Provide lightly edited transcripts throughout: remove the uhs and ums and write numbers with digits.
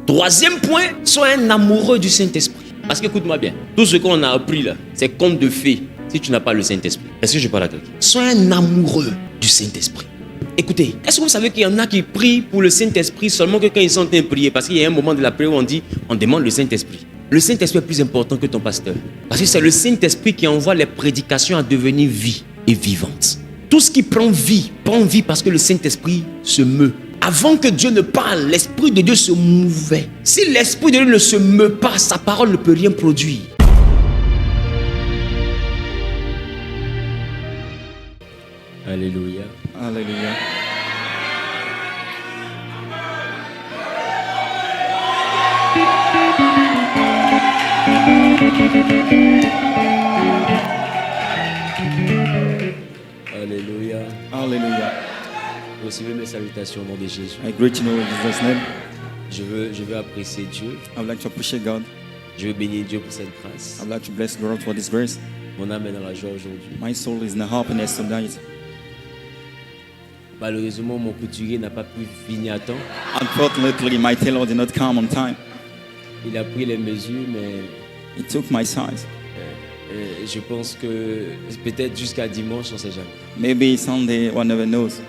Troisième point, sois un amoureux du Saint-Esprit. Parce que écoute-moi bien, tout ce qu'on a appris là, c'est conte de fées si tu n'as pas le Saint-Esprit. Est-ce que je parle à quelqu'un? Sois un amoureux du Saint-Esprit. Écoutez, est-ce que vous savez qu'il y en a qui prient pour le Saint-Esprit seulement que quand ils sont en train de prier? Parce qu'il y a un moment de la prière où on demande le Saint-Esprit. Le Saint-Esprit est plus important que ton pasteur. Parce que c'est le Saint-Esprit qui envoie les prédications à devenir vie et vivantes. Tout ce qui prend vie parce que le Saint-Esprit se meut. Avant que Dieu ne parle, l'Esprit de Dieu se mouvait. Si l'Esprit de Dieu ne se meut pas, sa parole ne peut rien produire. Alléluia. Alléluia. Alléluia. Alléluia. Recevez mes salutations au nom de Jésus. I greet you in Jesus' name. Je veux apprécier Dieu. I would like to appreciate God. Je veux bénir Dieu pour cette grâce. I would like to bless God for this grace. Mon âme est dans la joie aujourd'hui. My soul is in the happiness tonight. Malheureusement, mon couturier n'a pas pu finir à temps. Unfortunately, my tailor did not come on time. Il a pris les mesures, mais He took my size. je pense que peut-être jusqu'à dimanche, on ne sait jamais. Maybe Sunday, one never knows.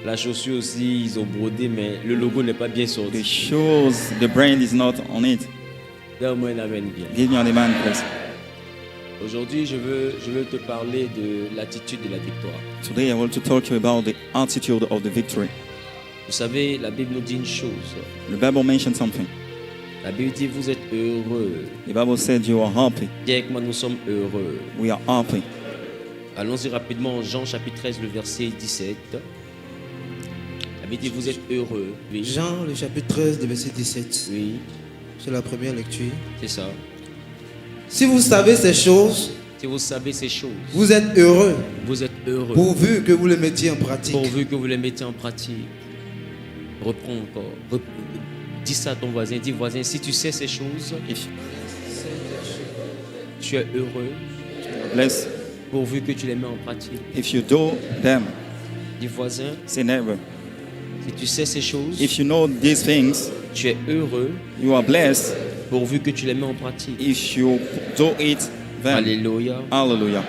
La chaussure aussi, ils ont brodé, mais le logo n'est pas bien The sorti. shoes, the brand is not on it. Donne-moi une amen bien. Give me on the man, please. Aujourd'hui, je veux te parler de l'attitude de la victoire. Today, I want to talk to you about the attitude of the victory. Vous savez, la Bible nous dit une chose. The Bible mentioned something. La Bible dit, vous êtes heureux. The Bible said you are happy. Dis avec moi, nous sommes heureux. We are happy. Allons-y rapidement en Jean chapitre 13, le verset 17. La Bible dit, vous êtes heureux. Oui. Jean, le chapitre 13, le verset 17. Oui, C'est la première lecture. c'est ça. Si vous savez ces choses, Si vous savez ces choses, vous êtes heureux, vous êtes heureux. pourvu que vous les mettiez en pratique. Pourvu que vous les mettiez en pratique. Reprends encore. Dis ça à ton voisin. Dis voisin, si tu sais ces choses, tu es heureux. Bless. Pourvu que tu les mets en pratique. If you do them, Dis voisin, say never. si tu sais ces choses, If you know these things, tu es heureux. you are blessed. Pourvu que tu les mets en pratique. If you do it, then. Alléluia. Hallelujah.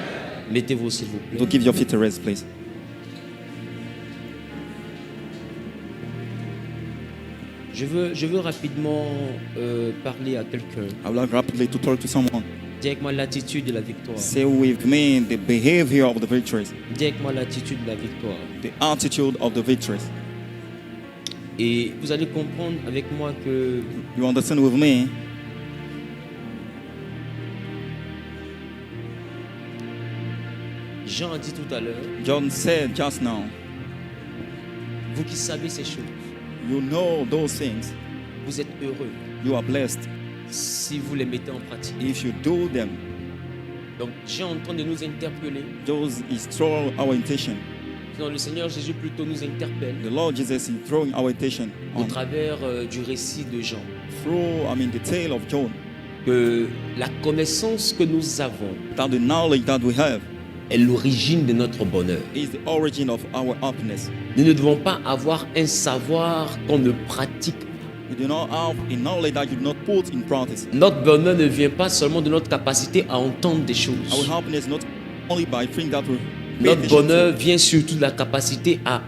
Mettez-vous s'il vous plaît. Do give your feet a rest, please. Je veux rapidement parler à quelqu'un. I would like rapidly to talk to someone. Dis avec moi l'attitude de la victoire. Say with me the behavior of the victories, Dis avec moi l'attitude de la victoire. the attitude of the victories. Et vous allez comprendre avec moi que You understand with me? Jean a dit tout à l'heure, John said just now, vous qui savez ces choses, you know those things. vous êtes heureux You are blessed si vous les mettez en pratique. if you do them. Donc Jean est en train de nous interpeller. Those is throwing our intention. Non, le Seigneur Jésus plutôt nous interpelle The Lord Jesus is throwing our intention au on travers du récit de Jean. through, the tale of John. Que la connaissance que nous avons That the knowledge that we have est l'origine de notre bonheur. is the origin of our happiness. Nous ne devons pas avoir un savoir qu'on ne pratique pas. You do not have a knowledge that you do not put in practice. Notre bonheur ne vient pas seulement de notre capacité à entendre des Our choses. happiness not only by things that we pay Notre attention bonheur vient surtout de la capacité à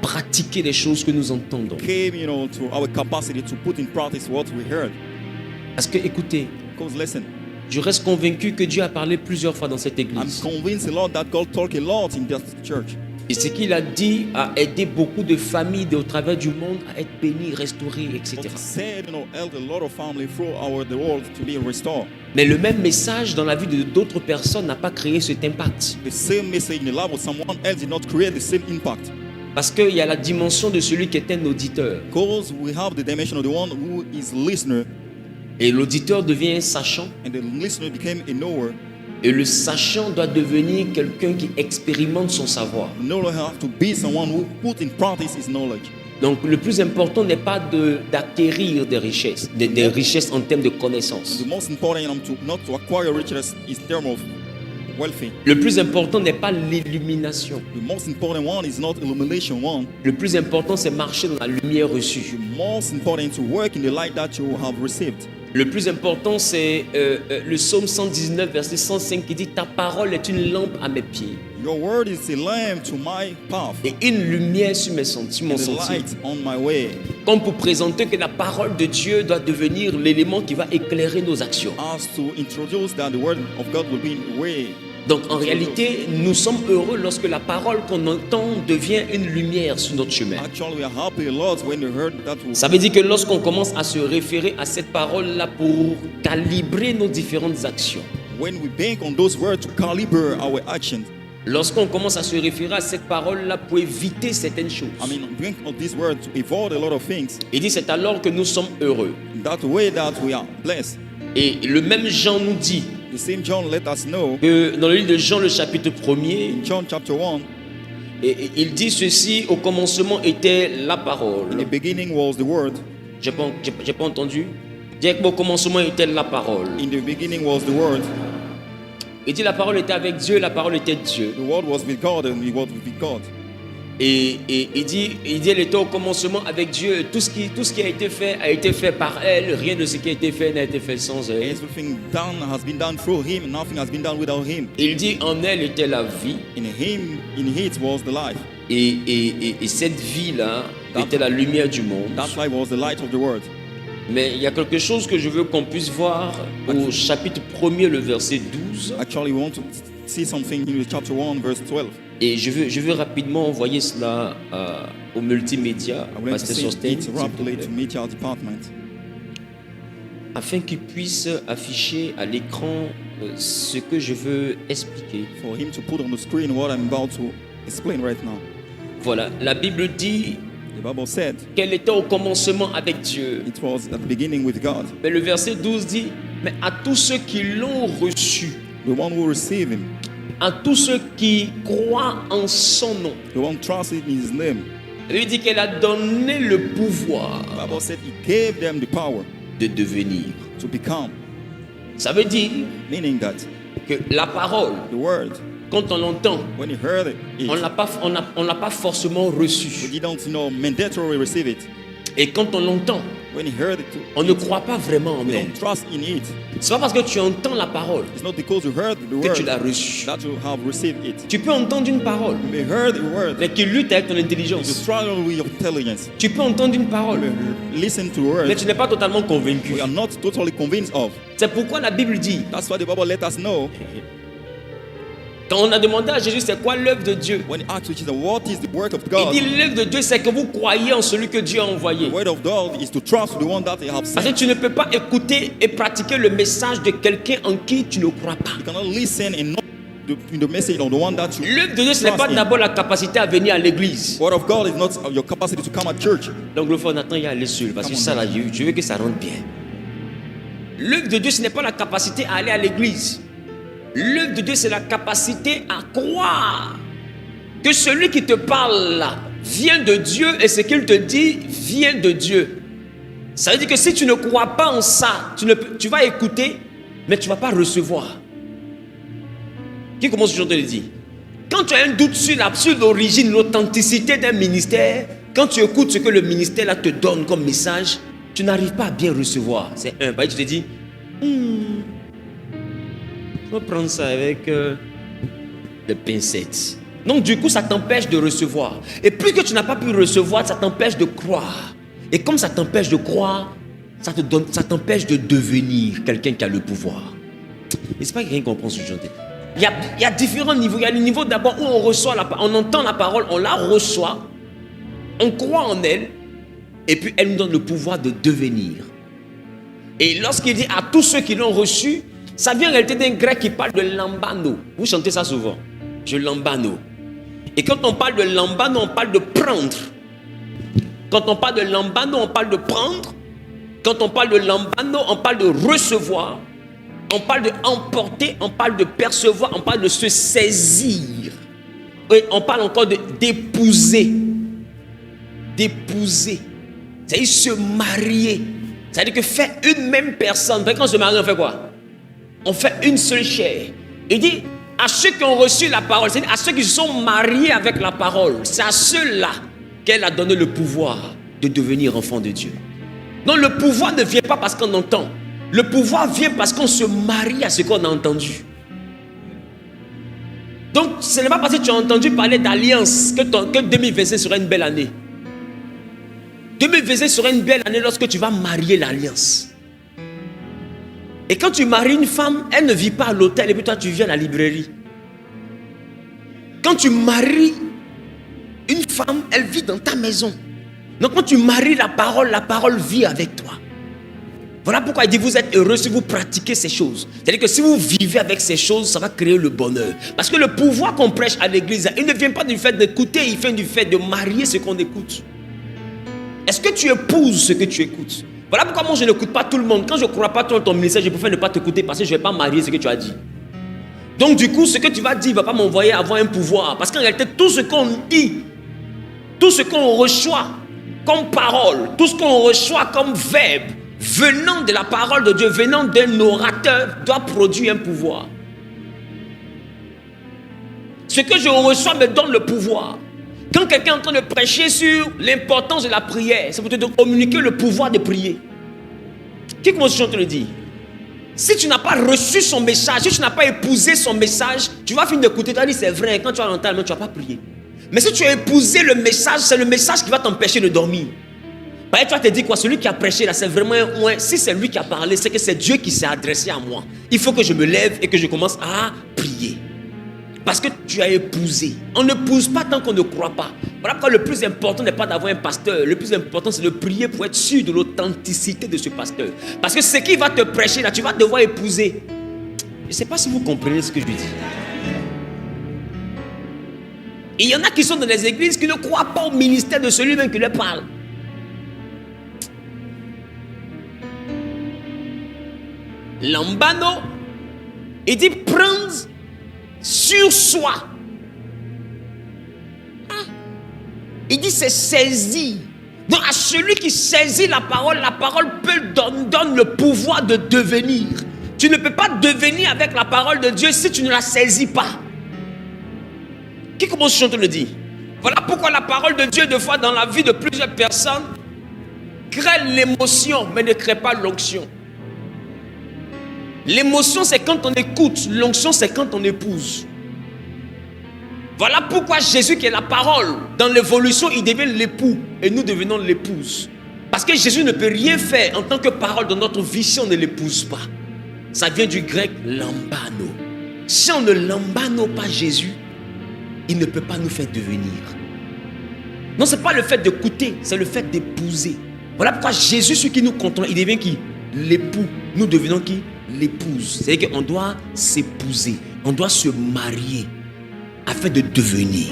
pratiquer les choses que nous entendons. to, came, to our capacity to put in practice what we heard. Parce que écoutez, Because listen, je reste convaincu que Dieu a parlé plusieurs fois dans cette I'm église. convinced, Lord, that God talk a lot in this church. Et ce qu'il a dit a aidé beaucoup de familles au travers du monde à être bénies, restaurées, etc. But he said, helped a lot of family throughout the world to be restored. Mais le même message dans la vie de d'autres personnes n'a pas créé cet impact. The same message in the life of someone else did not create the same impact. Parce qu'il y a la dimension de celui qui est un auditeur. Because we have the dimension of the one who is listener, Et l'auditeur devient un sachant. and the listener became a knower. Et le sachant doit devenir quelqu'un qui expérimente son savoir. The knower have to be someone who put in practice his knowledge. Donc le plus important n'est pas d'acquérir des richesses, des richesses en termes de connaissances. The most important not to acquire riches is in terms of wealthy. Le plus important n'est pas l'illumination. The most important one is not illumination one. Le plus important, c'est marcher dans la lumière reçue. The most important to work in the light that you have received. Le plus important, c'est le psaume 119, verset 105 qui dit « Ta parole est une lampe à mes pieds Your word is a lamp to my path et une lumière sur, sur mon and a sentier. light on my way. » Comme pour présenter que la parole de Dieu doit devenir l'élément qui va éclairer nos actions. As to introduce that the word of God will be the way. Donc en réalité, nous sommes heureux lorsque la parole qu'on entend devient une lumière sur notre chemin. Actually, we are happy a lot when we heard that. Ça veut dire que lorsqu'on commence à se référer à cette parole-là pour calibrer nos différentes actions, When we bank on those words to calibrate our actions. lorsqu'on commence à se référer à cette parole-là pour éviter certaines choses, I mean, bank on these words to avoid a lot of things. il dit c'est alors que nous sommes heureux. That way that we are blessed. Et le même Jean nous dit The same John let us know que dans le livre de Jean, le chapitre 1er, in John chapter 1, et il dit ceci, au commencement était la in the parole. beginning was the word. J'ai pas entendu. Dire qu'au commencement était la parole. In the beginning was the word. Il dit la parole était avec Dieu, la parole était Dieu. The word was with God and the word was with God. Et il dit elle était au commencement avec Dieu. Et tout ce qui a été fait par elle. Rien de ce qui a été fait n'a été fait sans elle. Everything done has been done through him. Nothing has been done without him. Il dit en elle était la vie. In him, in it was the life. Et cette vie-là était la lumière du monde. That life was the light of the world. Mais il y a quelque chose que je veux qu'on puisse voir au chapitre 1er, le verset 12. Actually, we want to see something in chapter 1, verse 12. Et je veux rapidement envoyer cela au multimédia, I would like to Pasteur say Sosten, it rapidly to media department, afin qu'il puisse afficher à l'écran ce que je veux expliquer. for him to put on the screen what I'm about to explain right now. Voilà, la Bible dit The Bible said qu'elle était au commencement avec Dieu. it was at the beginning with God. Mais le verset 12 dit, mais à tous ceux qui l'ont reçu, The one who received him, à tous ceux qui croient en son nom, the one trusted in his name. il lui dit qu'elle a donné le pouvoir The Bible said he gave them the power de devenir. to become, Ça veut dire meaning that que la parole, the word, quand on l'entend, when he heard it, on l'a pas forcément reçu. but you don't mandatorily receive it. Et quand on l'entend, When he heard it, on ne croit pas vraiment en you elle. don't trust in it. C'est pas parce que tu entends la parole It's not because you heard the que tu word l'as reçue. that you have received it. Tu peux entendre une parole, You may heard the word, mais qui lutte avec ton you intelligence. struggle with your intelligence. Tu peux entendre une parole, Listen to the mais word tu n'es pas totalement convaincu. we are not totally convinced of. C'est pourquoi la Bible dit, That's why the Bible let us know quand on a demandé à Jésus c'est quoi l'œuvre de Dieu, when he asked Jesus, what is the work of il God? dit l'œuvre de Dieu c'est que vous croyez en celui que Dieu a envoyé. The word of God is to trust the one that he has Parce que sent. tu ne peux pas écouter et pratiquer le message de quelqu'un en qui tu ne crois pas. You cannot listen and not the message of the one that you L'œuvre de Dieu ce n'est pas trust in. d'abord la capacité à venir à l'église. Word of God is not your capacity to come at church. Donc le frère Nathan il y a aller seul parce que Come on, ça là je veux que ça rentre bien. L'œuvre de Dieu ce n'est pas la capacité à aller à l'église. L'œuvre de Dieu c'est la capacité à croire que celui qui te parle là vient de Dieu et ce qu'il te dit vient de Dieu. Ça veut dire que si tu ne crois pas en ça, tu vas écouter mais tu ne vas pas recevoir. Qui commence aujourd'hui à le dire? Quand tu as un doute sur l'origine, l'authenticité d'un ministère, quand tu écoutes ce que le ministère là te donne comme message, tu n'arrives pas à bien recevoir. C'est un. Tu te dis, je vais prendre ça avec des pincettes. Donc du coup, ça t'empêche de recevoir. Et plus que tu n'as pas pu recevoir, ça t'empêche de croire. Et comme ça t'empêche de croire, ça t'empêche de devenir quelqu'un qui a le pouvoir. Et c'est pas quelqu'un qui comprend ce genre de... Il y a différents niveaux. Il y a le niveau d'abord où on entend la parole, on la reçoit, on croit en elle, et puis elle nous donne le pouvoir de devenir. Et lorsqu'il dit à tous ceux qui l'ont reçu, ça vient en réalité d'un grec qui parle de lambano. Vous chantez ça souvent. Je lambano. Et quand on parle de lambano, on parle de prendre. Quand on parle de lambano, on parle de prendre. Quand on parle de lambano, on parle de recevoir. On parle de emporter, on parle de percevoir, on parle de se saisir. Et on parle encore d'épouser. D'épouser. C'est-à-dire se marier. C'est-à-dire que faire une même personne. Quand on se marie, on fait quoi? On fait une seule chair. Il dit, à ceux qui ont reçu la parole, c'est-à-dire à ceux qui se sont mariés avec la parole. C'est à ceux-là qu'elle a donné le pouvoir de devenir enfant de Dieu. Donc le pouvoir ne vient pas parce qu'on entend. Le pouvoir vient parce qu'on se marie à ce qu'on a entendu. Donc ce n'est pas parce que tu as entendu parler d'alliance que 2025 sera une belle année. 2025 sera une belle année lorsque tu vas marier l'alliance. Et quand tu maries une femme, elle ne vit pas à l'hôtel et puis toi tu viens à la librairie. Quand tu maries une femme, elle vit dans ta maison. Donc quand tu maries la parole vit avec toi. Voilà pourquoi il dit vous êtes heureux si vous pratiquez ces choses. C'est-à-dire que si vous vivez avec ces choses, ça va créer le bonheur. Parce que le pouvoir qu'on prêche à l'église, il ne vient pas du fait d'écouter, il vient du fait de marier ce qu'on écoute. Est-ce que tu épouses ce que tu écoutes? Voilà pourquoi moi je n'écoute pas tout le monde. Quand je ne crois pas ton ministère, je préfère ne pas t'écouter parce que je ne vais pas marier ce que tu as dit. Donc du coup, ce que tu vas dire ne va pas m'envoyer avoir un pouvoir. Parce qu'en réalité, tout ce qu'on dit, tout ce qu'on reçoit comme parole, tout ce qu'on reçoit comme verbe, venant de la parole de Dieu, venant d'un orateur, doit produire un pouvoir. Ce que je reçois me donne le pouvoir. Quand quelqu'un est en train de prêcher sur l'importance de la prière, c'est pour te communiquer le pouvoir de prier. Qui commence à te le dire? Si tu n'as pas reçu son message, si tu n'as pas épousé son message, tu vas finir d'écouter, tu vas dire c'est vrai, quand tu vas l'entendre, tu ne vas pas prier. Mais si tu as épousé le message, c'est le message qui va t'empêcher de dormir. Par exemple, tu vas te dire quoi? Celui qui a prêché là, c'est vraiment un ouin. Si c'est lui qui a parlé, c'est que c'est Dieu qui s'est adressé à moi. Il faut que je me lève et que je commence à prier. Parce que tu as épousé. On n'épouse pas tant qu'on ne croit pas. Voilà pourquoi le plus important n'est pas d'avoir un pasteur. Le plus important, c'est de prier pour être sûr de l'authenticité de ce pasteur. Parce que ce qui va te prêcher là, tu vas devoir épouser. Je ne sais pas si vous comprenez ce que je dis. Et il y en a qui sont dans les églises qui ne croient pas au ministère de celui-même qui leur parle. Lambano, il dit prendre sur soi. Il dit c'est saisir. Donc à celui qui saisit la parole donne le pouvoir de devenir. Tu ne peux pas devenir avec la parole de Dieu si tu ne la saisis pas. Qui commence à te le dire? Voilà pourquoi la parole de Dieu, de fois dans la vie de plusieurs personnes, crée l'émotion, mais ne crée pas l'onction. L'émotion, c'est quand on écoute. L'onction, c'est quand on épouse. Voilà pourquoi Jésus, qui est la parole, dans l'évolution, il devient l'époux. Et nous devenons l'épouse. Parce que Jésus ne peut rien faire en tant que parole dans notre vie si on ne l'épouse pas. Ça vient du grec lambano. Si on ne lambano pas Jésus, il ne peut pas nous faire devenir. Non, ce n'est pas le fait d'écouter, c'est le fait d'épouser. Voilà pourquoi Jésus, celui qui nous contrôle, il devient qui? L'époux. Nous devenons qui? L'épouse. C'est-à-dire qu'on doit s'épouser, on doit se marier afin de devenir.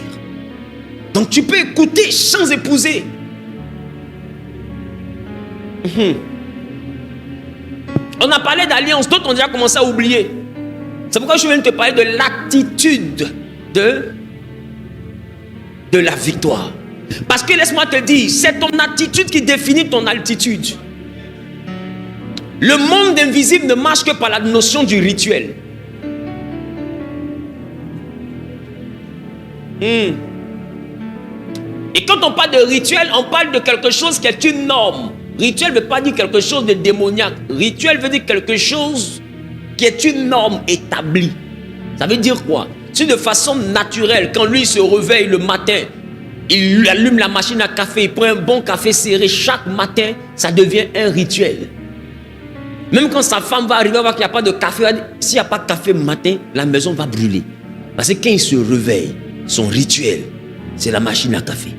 Donc tu peux écouter sans épouser. On a parlé d'alliance, d'autres ont déjà commencé à oublier. C'est pourquoi je viens de te parler de l'attitude de la victoire. Parce que laisse-moi te dire, c'est ton attitude qui définit ton altitude. Le monde invisible ne marche que par la notion du rituel. Et quand on parle de rituel, on parle de quelque chose qui est une norme. Rituel ne veut pas dire quelque chose de démoniaque. Rituel veut dire quelque chose qui est une norme établie. Ça veut dire quoi? Si de façon naturelle, quand lui se réveille le matin, il allume la machine à café, il prend un bon café serré chaque matin, ça devient un rituel. Même quand sa femme va arriver, voir qu'il n'y a pas de café, s'il n'y a pas de café le matin, la maison va brûler. Parce que quand il se réveille, son rituel, c'est la machine à café.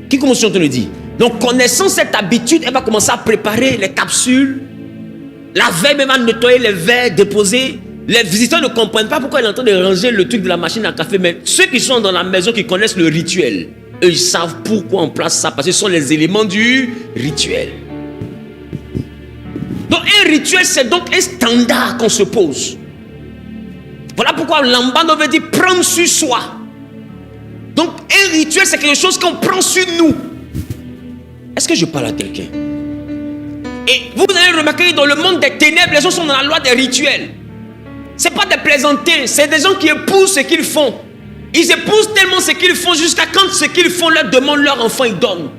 Qui commence à te le dire? Donc, connaissant cette habitude, elle va commencer à préparer les capsules. La veille, elle va nettoyer les verres déposés. Les visiteurs ne comprennent pas pourquoi elle est en train de ranger le truc de la machine à café. Mais ceux qui sont dans la maison, qui connaissent le rituel, eux, ils savent pourquoi on place ça. Parce que ce sont les éléments du rituel. Donc, un rituel, c'est donc un standard qu'on se pose. Voilà pourquoi Lambano veut dire prendre sur soi. Donc, un rituel, c'est quelque chose qu'on prend sur nous. Est-ce que je parle à quelqu'un? Et vous allez remarquer, dans le monde des ténèbres, les gens sont dans la loi des rituels. C'est pas des plaisantins, c'est des gens qui épousent ce qu'ils font. Ils épousent tellement ce qu'ils font jusqu'à quand ce qu'ils font leur demande, leur enfant, ils donnent.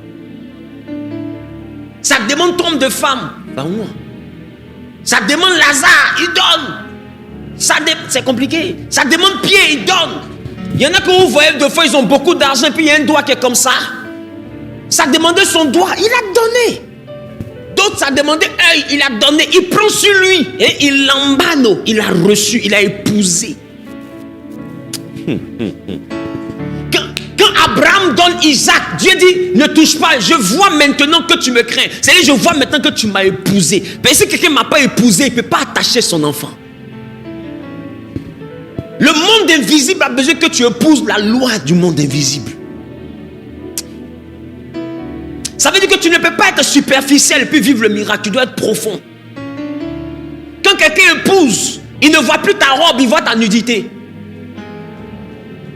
Ça demande trompe de femme. Ben moi. Ça demande Lazare, ils donnent. C'est compliqué. Ça demande pied, ils donnent. Il y en a que vous voyez deux fois, ils ont beaucoup d'argent, puis il y a un doigt qui est comme ça. Ça demandait son doigt, il a donné. D'autres, ça demandait œil, il a donné. Il prend sur lui et il l'embano. Il a reçu, il a épousé. Quand Abraham donne Isaac, Dieu dit, ne touche pas, je vois maintenant que tu me crains. C'est-à-dire, je vois maintenant que tu m'as épousé. Mais si quelqu'un ne m'a pas épousé, il ne peut pas attacher son enfant. Le monde invisible a besoin que tu épouses la loi du monde invisible. Ça veut dire que tu ne peux pas être superficiel et puis vivre le miracle. Tu dois être profond. Quand quelqu'un épouse, il ne voit plus ta robe, il voit ta nudité.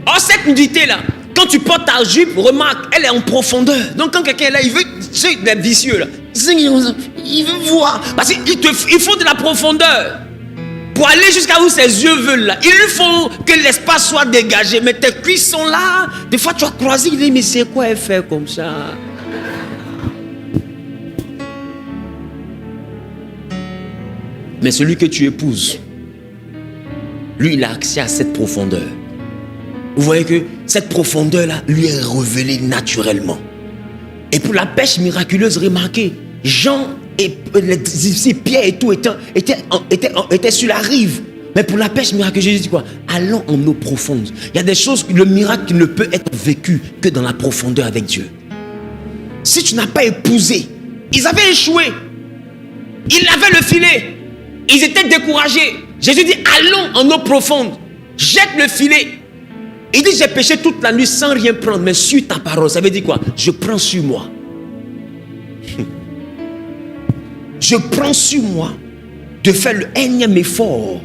Or, cette nudité-là, quand tu portes ta jupe, remarque, elle est en profondeur. Donc, quand quelqu'un est là, il veut, c'est des vicieux là. Il veut voir. Parce qu'il faut de la profondeur. Pour aller jusqu'à où ses yeux veulent là. Il lui faut que l'espace soit dégagé. Mais tes cuisses sont là. Des fois, tu as croisé, il dit, mais c'est quoi elle fait comme ça? Mais celui que tu épouses, lui, il a accès à cette profondeur. Vous voyez que cette profondeur-là lui est révélée naturellement. Et pour la pêche miraculeuse, remarquez, Jean et Pierre et tout étaient sur la rive. Mais pour la pêche miraculeuse, Jésus dit quoi? Allons en eau profonde. Il y a des choses, le miracle ne peut être vécu que dans la profondeur avec Dieu. Si tu n'as pas épousé, ils avaient échoué. Ils avaient le filet. Ils étaient découragés. Jésus dit, allons en eau profonde. Jette le filet. Il dit, j'ai péché toute la nuit sans rien prendre, mais sur ta parole. Ça veut dire quoi? Je prends sur moi. Je prends sur moi de faire le énième effort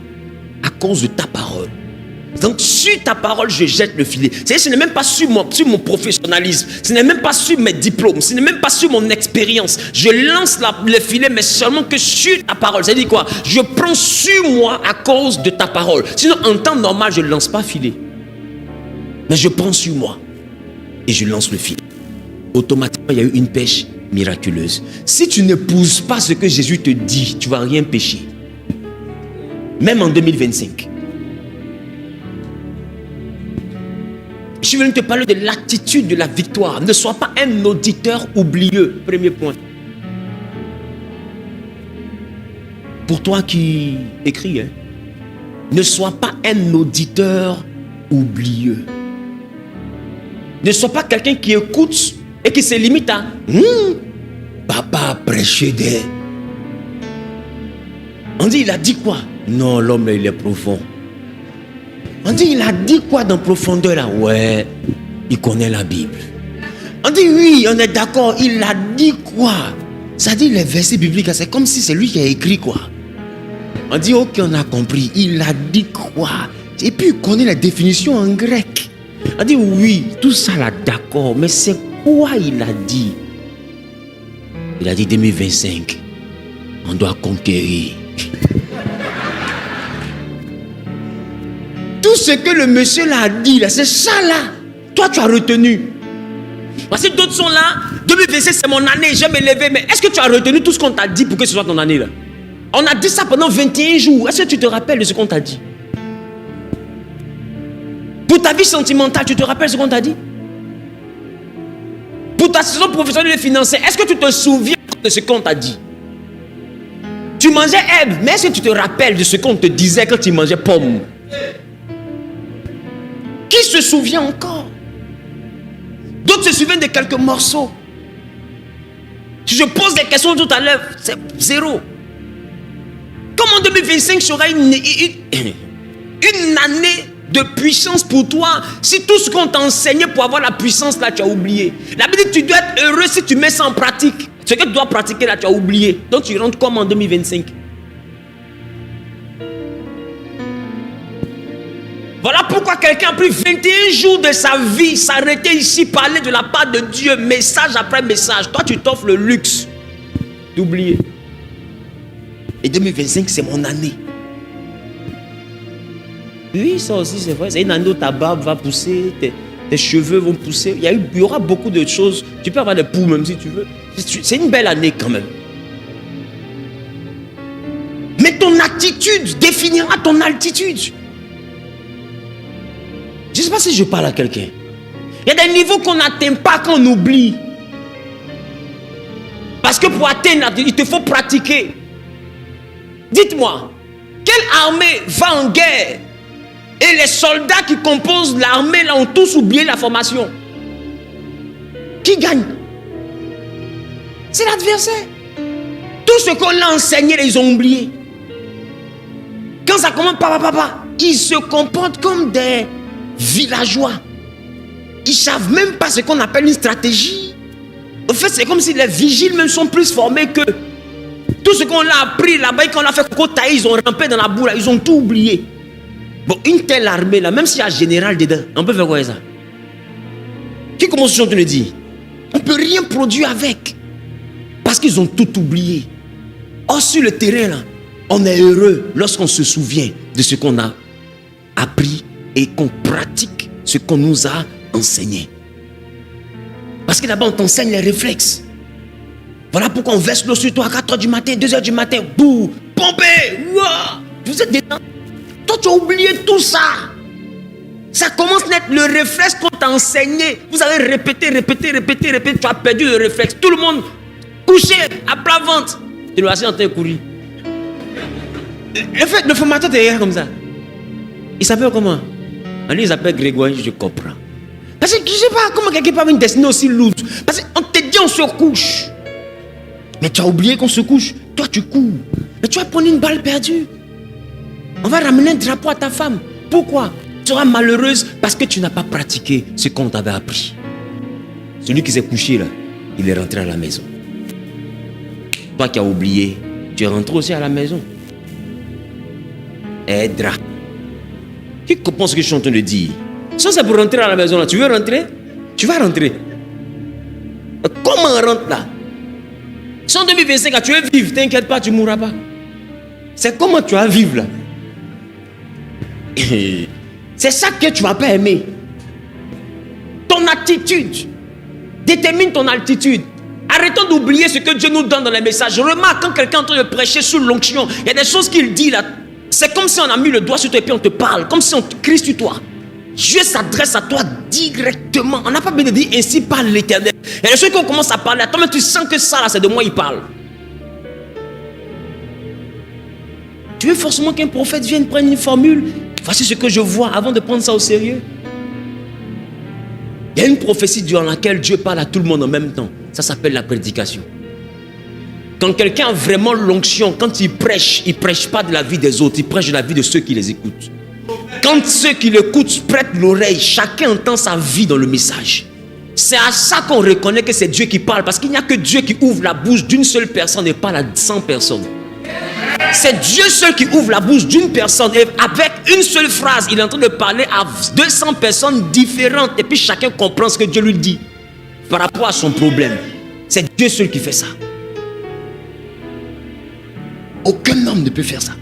à cause de ta parole. Donc sur ta parole, je jette le filet. C'est-à-dire, ce n'est même pas sur mon professionnalisme. Ce n'est même pas sur mes diplômes. Ce n'est même pas sur mon expérience. Je lance le filet, mais seulement que sur ta parole. C'est-à-dire quoi? Je prends sur moi à cause de ta parole. Sinon, en temps normal, je ne lance pas filet. Mais je prends sur moi et je lance le filet. Automatiquement, il y a eu une pêche miraculeuse. Si tu n'épouses pas ce que Jésus te dit, tu ne vas rien pêcher. Même en 2025. Je suis venu te parler de l'attitude de la victoire. Ne sois pas un auditeur oublieux. Premier point. Pour toi qui écris, hein, ne sois pas un auditeur oublieux. Ne sois pas quelqu'un qui écoute et qui se limite à papa prêchait des. On dit, il a dit quoi? Non, l'homme il est profond. On dit, il a dit quoi dans profondeur là? Ouais, il connaît la Bible. On dit, oui, on est d'accord, il a dit quoi? Ça dit, les versets bibliques, c'est comme si c'est lui qui a écrit quoi. On dit, ok, on a compris, il a dit quoi? Et puis il connaît la définition en grec. On dit, oui, tout ça là, d'accord, mais c'est quoi il a dit? Il a dit 2025, on doit conquérir. Tout ce que le monsieur là a dit, là, c'est ça là. Toi, tu as retenu. Parce que d'autres sont là. 2025, c'est mon année, je vais me lever. Mais est-ce que tu as retenu tout ce qu'on t'a dit pour que ce soit ton année là? On a dit ça pendant 21 jours. Est-ce que tu te rappelles de ce qu'on t'a dit? Pour ta vie sentimentale, tu te rappelles ce qu'on t'a dit? Pour ta saison professionnelle et financière, est-ce que tu te souviens de ce qu'on t'a dit? Tu mangeais herbe, mais est-ce que tu te rappelles de ce qu'on te disait quand tu mangeais pomme? Qui se souvient encore? D'autres se souviennent de quelques morceaux. Si je pose des questions tout à l'heure, c'est zéro. Comment 2025 sera une année de puissance pour toi si tout ce qu'on t'a enseigné pour avoir la puissance là, tu as oublié? La Bible dit que tu dois être heureux si tu mets ça en pratique. Ce que tu dois pratiquer là, tu as oublié. Donc tu rentres comme en 2025. Voilà pourquoi quelqu'un a pris 21 jours de sa vie s'arrêter ici, parler de la part de Dieu, message après message. Toi, tu t'offres le luxe d'oublier. Et 2025, c'est mon année. Oui, ça aussi c'est vrai. C'est une année où ta barbe va pousser, tes cheveux vont pousser. Il y aura beaucoup de choses. Tu peux avoir des poux même si tu veux. C'est une belle année quand même. Mais ton attitude définira ton altitude. Je ne sais pas si je parle à quelqu'un. Il y a des niveaux qu'on n'atteint pas quand on oublie. Parce que pour atteindre, il te faut pratiquer. Dites-moi, quelle armée va en guerre et les soldats qui composent l'armée là ont tous oublié la formation? Qui gagne? C'est l'adversaire. Tout ce qu'on a enseigné, ils ont oublié. Quand ça commence, papa, ils se comportent comme des villageois. Ils ne savent même pas ce qu'on appelle une stratégie. En fait, c'est comme si les vigiles même sont plus formés que tout ce qu'on a appris là-bas, qu'on a fait côtailler, ils ont rampé dans la boue, là, ils ont tout oublié. Bon, une telle armée là, même s'il y a un général dedans, on peut faire quoi avec ça? Qui commence à te le dire? On ne peut rien produire avec. Parce qu'ils ont tout oublié. Or, sur le terrain là, on est heureux lorsqu'on se souvient de ce qu'on a appris et qu'on pratique ce qu'on nous a enseigné. Parce que là-bas, on t'enseigne les réflexes. Voilà pourquoi on verse l'eau sur toi à 4h du matin, 2h du matin. Bouh, pompez, ouah, vous êtes dedans. Toi, tu as oublié tout ça. Ça commence à être le réflexe qu'on t'a enseigné. Vous avez répété. Tu as perdu le réflexe. Tout le monde couché à plat ventre. Tu dois assis en train de courir. Le formateur est comme ça. Il s'appelle comment? Il s'appelle Grégoire, je comprends. Parce que je ne sais pas comment quelqu'un peut avoir une destinée aussi lourde. Parce qu'on te dit on se couche. Mais tu as oublié qu'on se couche. Toi tu cours. Mais tu vas prendre une balle perdue. On va ramener un drapeau à ta femme. Pourquoi? Tu seras malheureuse parce que tu n'as pas pratiqué ce qu'on t'avait appris. Celui qui s'est couché là, il est rentré à la maison. Toi qui as oublié, tu es rentré aussi à la maison. Aidera. Qui comprend ce que je suis en train de dire? Ça c'est pour rentrer à la maison là. Tu veux rentrer? Tu vas rentrer. Comment on rentre là? Si en 2025 tu veux vivre, t'inquiète pas, tu ne mourras pas. C'est comment tu vas vivre là. C'est ça que tu ne vas pas aimer. Ton attitude détermine ton altitude. Arrêtons d'oublier ce que Dieu nous donne dans les messages. Remarque quand quelqu'un est en train de prêcher sous l'onction, il y a des choses qu'il dit là. C'est comme si on a mis le doigt sur toi et puis on te parle. Comme si on te crie sur toi. Dieu s'adresse à toi directement. On n'a pas besoin de dire ainsi parle l'Éternel. Il y a des choses qu'on commence à parler à toi, mais tu sens que ça là, c'est de moi il parle. Tu veux forcément qu'un prophète vienne prendre une formule? Voici ce que je vois avant de prendre ça au sérieux. Il y a une prophétie durant laquelle Dieu parle à tout le monde en même temps. Ça s'appelle la prédication. Quand quelqu'un a vraiment l'onction, quand il prêche pas de la vie des autres, il prêche de la vie de ceux qui les écoutent. Quand ceux qui l'écoutent prêtent l'oreille, chacun entend sa vie dans le message. C'est à ça qu'on reconnaît que c'est Dieu qui parle, parce qu'il n'y a que Dieu qui ouvre la bouche d'une seule personne et parle à 100 personnes. C'est Dieu seul qui ouvre la bouche d'une personne et avec une seule phrase, il est en train de parler à 200 personnes différentes et puis chacun comprend ce que Dieu lui dit par rapport à son problème. C'est Dieu seul qui fait ça. Aucun homme ne peut faire ça.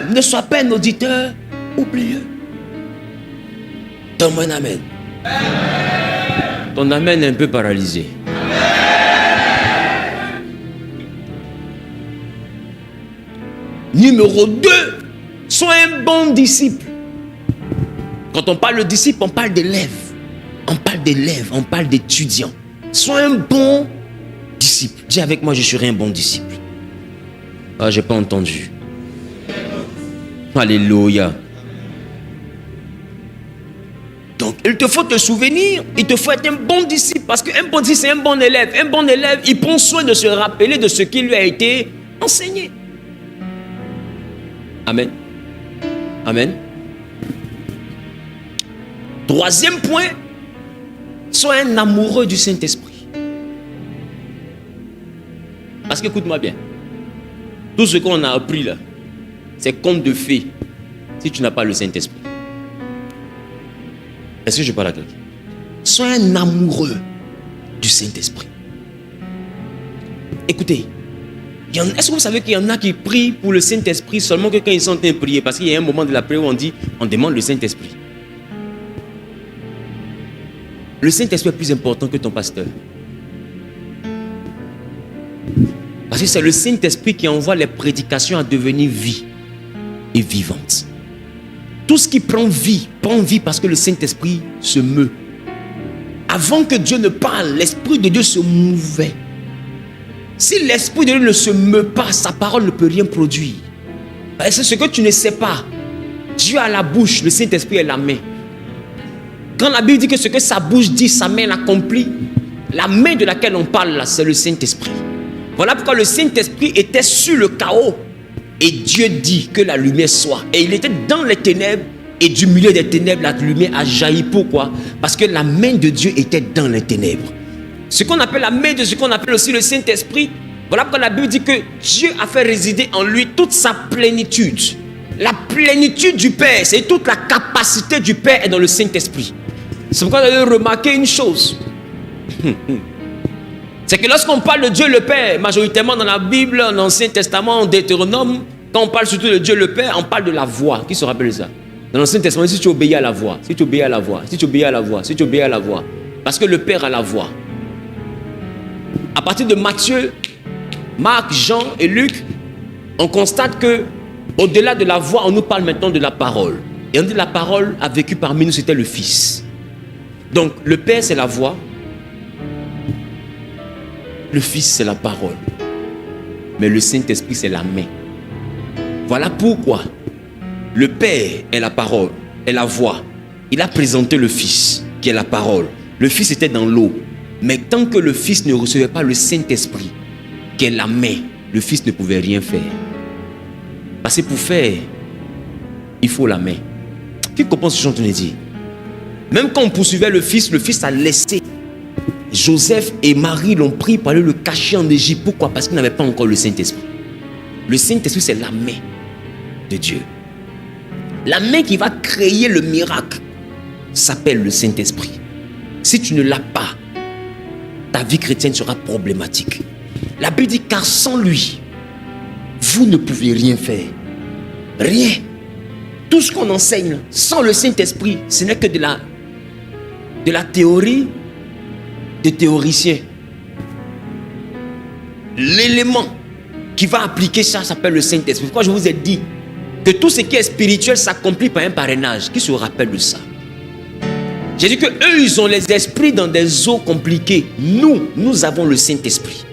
Ne sois pas un auditeur oublieux. Donne-moi un amen. Ton amen est un peu paralysé. Numéro 2, sois un bon disciple. Quand on parle de disciple, on parle d'élève. On parle d'élève, on parle d'étudiant. Sois un bon disciple. Dis avec moi, je serai un bon disciple. Ah, j'ai pas entendu. Alléluia. Donc, il te faut te souvenir, il te faut être un bon disciple. Parce qu'un bon disciple, c'est un bon élève. Un bon élève, il prend soin de se rappeler de ce qui lui a été enseigné. Amen. Amen. Troisième point, sois un amoureux du Saint-Esprit. Parce que écoute-moi bien. Tout ce qu'on a appris là, c'est conte de fées si tu n'as pas le Saint-Esprit. Est-ce que je parle à quelqu'un? Sois un amoureux du Saint-Esprit. Écoutez, Est-ce que vous savez qu'il y en a qui prient pour le Saint-Esprit seulement que quand ils sont en train de prier? Parce qu'il y a un moment de la prière où on demande le Saint-Esprit. Le Saint-Esprit est plus important que ton pasteur. Parce que c'est le Saint-Esprit qui envoie les prédications à devenir vie et vivante. Tout ce qui prend vie parce que le Saint-Esprit se meut. Avant que Dieu ne parle, l'Esprit de Dieu se mouvait. Si l'Esprit de Dieu ne se meut pas, sa parole ne peut rien produire. C'est ce que tu ne sais pas. Dieu a la bouche, le Saint-Esprit est la main. Quand la Bible dit que ce que sa bouche dit, sa main l'accomplit, la main de laquelle on parle là, c'est le Saint-Esprit. Voilà pourquoi le Saint-Esprit était sur le chaos. Et Dieu dit que la lumière soit. Et il était dans les ténèbres. Et du milieu des ténèbres, la lumière a jailli. Pourquoi? Parce que la main de Dieu était dans les ténèbres. Ce qu'on appelle la main de ce qu'on appelle aussi le Saint-Esprit. Voilà pourquoi la Bible dit que Dieu a fait résider en lui toute sa plénitude. La plénitude du Père, c'est toute la capacité du Père est dans le Saint-Esprit. C'est pourquoi vous avez remarqué une chose. C'est que lorsqu'on parle de Dieu le Père, majoritairement dans la Bible, dans l'Ancien Testament, en Deutéronome, quand on parle surtout de Dieu le Père, on parle de la voix. Qui se rappelle ça? Dans l'Ancien Testament, si tu obéis à la voix, si tu obéis à la voix, si tu obéis à la voix, si tu obéis à la voix. Parce que le Père a la voix. À partir de Matthieu, Marc, Jean et Luc, on constate que au-delà de la voix, on nous parle maintenant de la parole. Et on dit la parole a vécu parmi nous, c'était le Fils. Donc le Père c'est la voix. Le Fils, c'est la parole. Mais le Saint-Esprit, c'est la main. Voilà pourquoi le Père est la parole, est la voix. Il a présenté le Fils, qui est la parole. Le Fils était dans l'eau. Mais tant que le Fils ne recevait pas le Saint-Esprit, qui est la main, le Fils ne pouvait rien faire. Parce que pour faire, il faut la main. Qui comprend ce que je suis en train de dire? Même quand on poursuivait le Fils a laissé. Joseph et Marie l'ont pris pour aller le cacher en Égypte. Pourquoi? Parce qu'il n'avait pas encore le Saint-Esprit. Le Saint-Esprit, c'est la main de Dieu. La main qui va créer le miracle s'appelle le Saint-Esprit. Si tu ne l'as pas, ta vie chrétienne sera problématique. La Bible dit car sans lui, vous ne pouvez rien faire. Rien. Tout ce qu'on enseigne sans le Saint-Esprit, ce n'est que de la théorie des théoriciens. L'élément qui va appliquer ça s'appelle le Saint-Esprit. Pourquoi je vous ai dit que tout ce qui est spirituel s'accomplit par un parrainage? Qui se rappelle de ça? J'ai dit que eux ils ont les esprits dans des eaux compliquées. Nous avons le Saint-Esprit.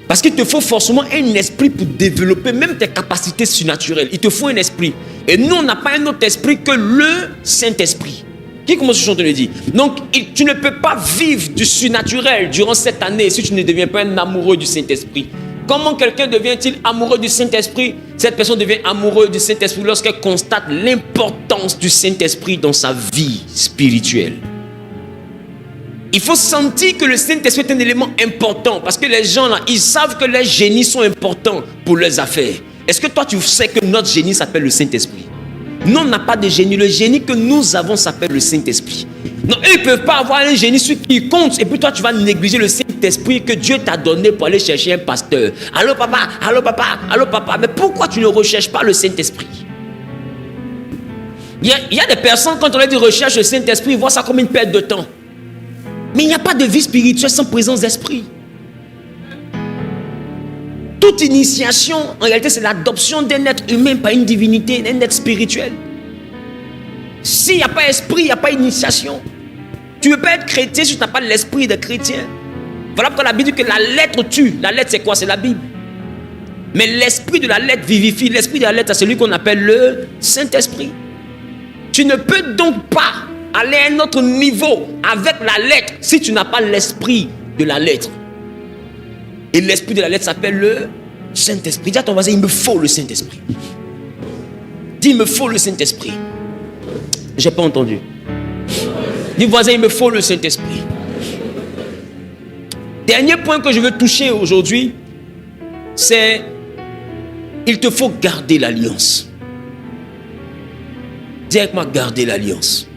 Parce qu'il te faut forcément un esprit pour développer même tes capacités surnaturelles. Il te faut un esprit. Et nous on n'a pas un autre esprit que le Saint-Esprit. Qui commence à chanter le dit? Donc, tu ne peux pas vivre du surnaturel durant cette année si tu ne deviens pas un amoureux du Saint-Esprit. Comment quelqu'un devient-il amoureux du Saint-Esprit? Cette personne devient amoureuse du Saint-Esprit lorsqu'elle constate l'importance du Saint-Esprit dans sa vie spirituelle. Il faut sentir que le Saint-Esprit est un élément important parce que les gens là, ils savent que les génies sont importants pour leurs affaires. Est-ce que toi tu sais que notre génie s'appelle le Saint-Esprit? Nous, on n'a pas de génie. Le génie que nous avons s'appelle le Saint-Esprit. Donc, eux, ils ne peuvent pas avoir un génie sur qui compte. Et puis toi, tu vas négliger le Saint-Esprit que Dieu t'a donné pour aller chercher un pasteur. Allô papa, allô papa, allô papa. Mais pourquoi tu ne recherches pas le Saint-Esprit? Il y a des personnes, quand on leur dit recherche le Saint-Esprit, ils voient ça comme une perte de temps. Mais il n'y a pas de vie spirituelle sans présence d'esprit. Toute initiation, en réalité, c'est l'adoption d'un être humain par une divinité, d'un être spirituel. S'il n'y a pas esprit, il n'y a pas initiation. Tu ne peux pas être chrétien si tu n'as pas l'esprit de chrétien. Voilà pourquoi la Bible dit que la lettre tue. La lettre, c'est quoi? C'est la Bible. Mais l'esprit de la lettre vivifie. L'esprit de la lettre, c'est celui qu'on appelle le Saint-Esprit. Tu ne peux donc pas aller à un autre niveau avec la lettre si tu n'as pas l'esprit de la lettre. Et l'esprit de la lettre s'appelle le Saint-Esprit. Dis à ton voisin, il me faut le Saint-Esprit. Dis, il me faut le Saint-Esprit. J'ai pas entendu. Dis voisin, il me faut le Saint-Esprit. Dernier point que je veux toucher aujourd'hui, c'est il te faut garder l'alliance. Dis avec moi, garder l'alliance.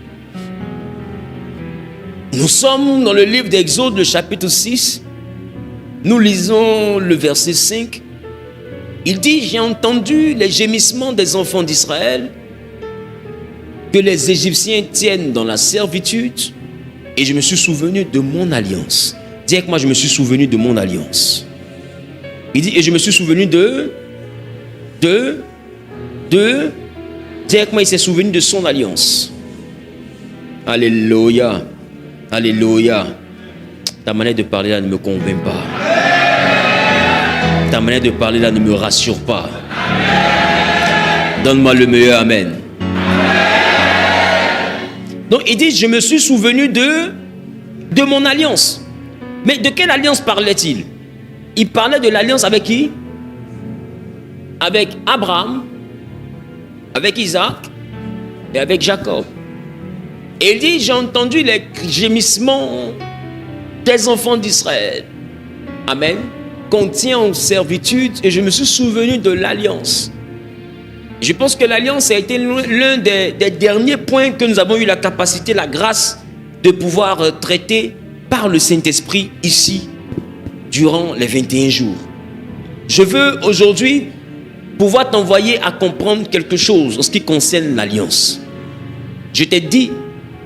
Nous sommes dans le livre d'Exode, le chapitre 6. Nous lisons le verset 5. Il dit, j'ai entendu les gémissements des enfants d'Israël, que les Égyptiens tiennent dans la servitude, et je me suis souvenu de mon alliance. Dis avec moi, je me suis souvenu de mon alliance. Il dit, et je me suis souvenu dis avec moi, il s'est souvenu de son alliance. Alléluia. Alléluia. Ta manière de parler là ne me convainc pas. Ta manière de parler là ne me rassure pas. Donne-moi le meilleur amen. Donc il dit, je me suis souvenu de mon alliance. Mais de quelle alliance parlait-il? Il parlait de l'alliance avec qui? Avec Abraham, avec Isaac et avec Jacob. Et il dit, j'ai entendu les gémissements des enfants d'Israël. Amen. Qu'on tient en servitude, et je me suis souvenu de l'alliance. Je pense que l'alliance a été l'un des derniers points que nous avons eu la capacité, la grâce de pouvoir traiter par le Saint-Esprit ici, durant les 21 jours. Je veux aujourd'hui pouvoir t'envoyer à comprendre quelque chose en ce qui concerne l'alliance. Je t'ai dit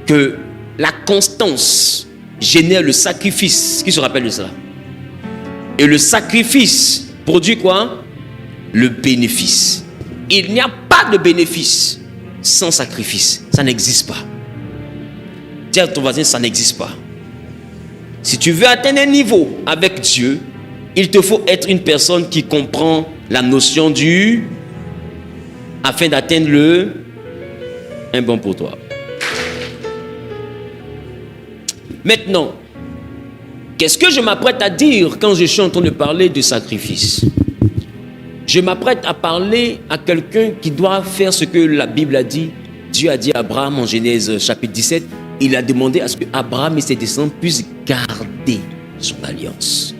que la constance génère le sacrifice. Qui se rappelle de cela? Et le sacrifice produit quoi? Le bénéfice. Il n'y a pas de bénéfice sans sacrifice. Ça n'existe pas. Dis à ton voisin, ça n'existe pas. Si tu veux atteindre un niveau avec Dieu, il te faut être une personne qui comprend la notion du afin d'atteindre un bon pour toi. Maintenant, qu'est-ce que je m'apprête à dire quand je suis en train de parler de sacrifice? Je m'apprête à parler à quelqu'un qui doit faire ce que la Bible a dit. Dieu a dit à Abraham en Genèse chapitre 17, il a demandé à ce que Abraham et ses descendants puissent garder son alliance.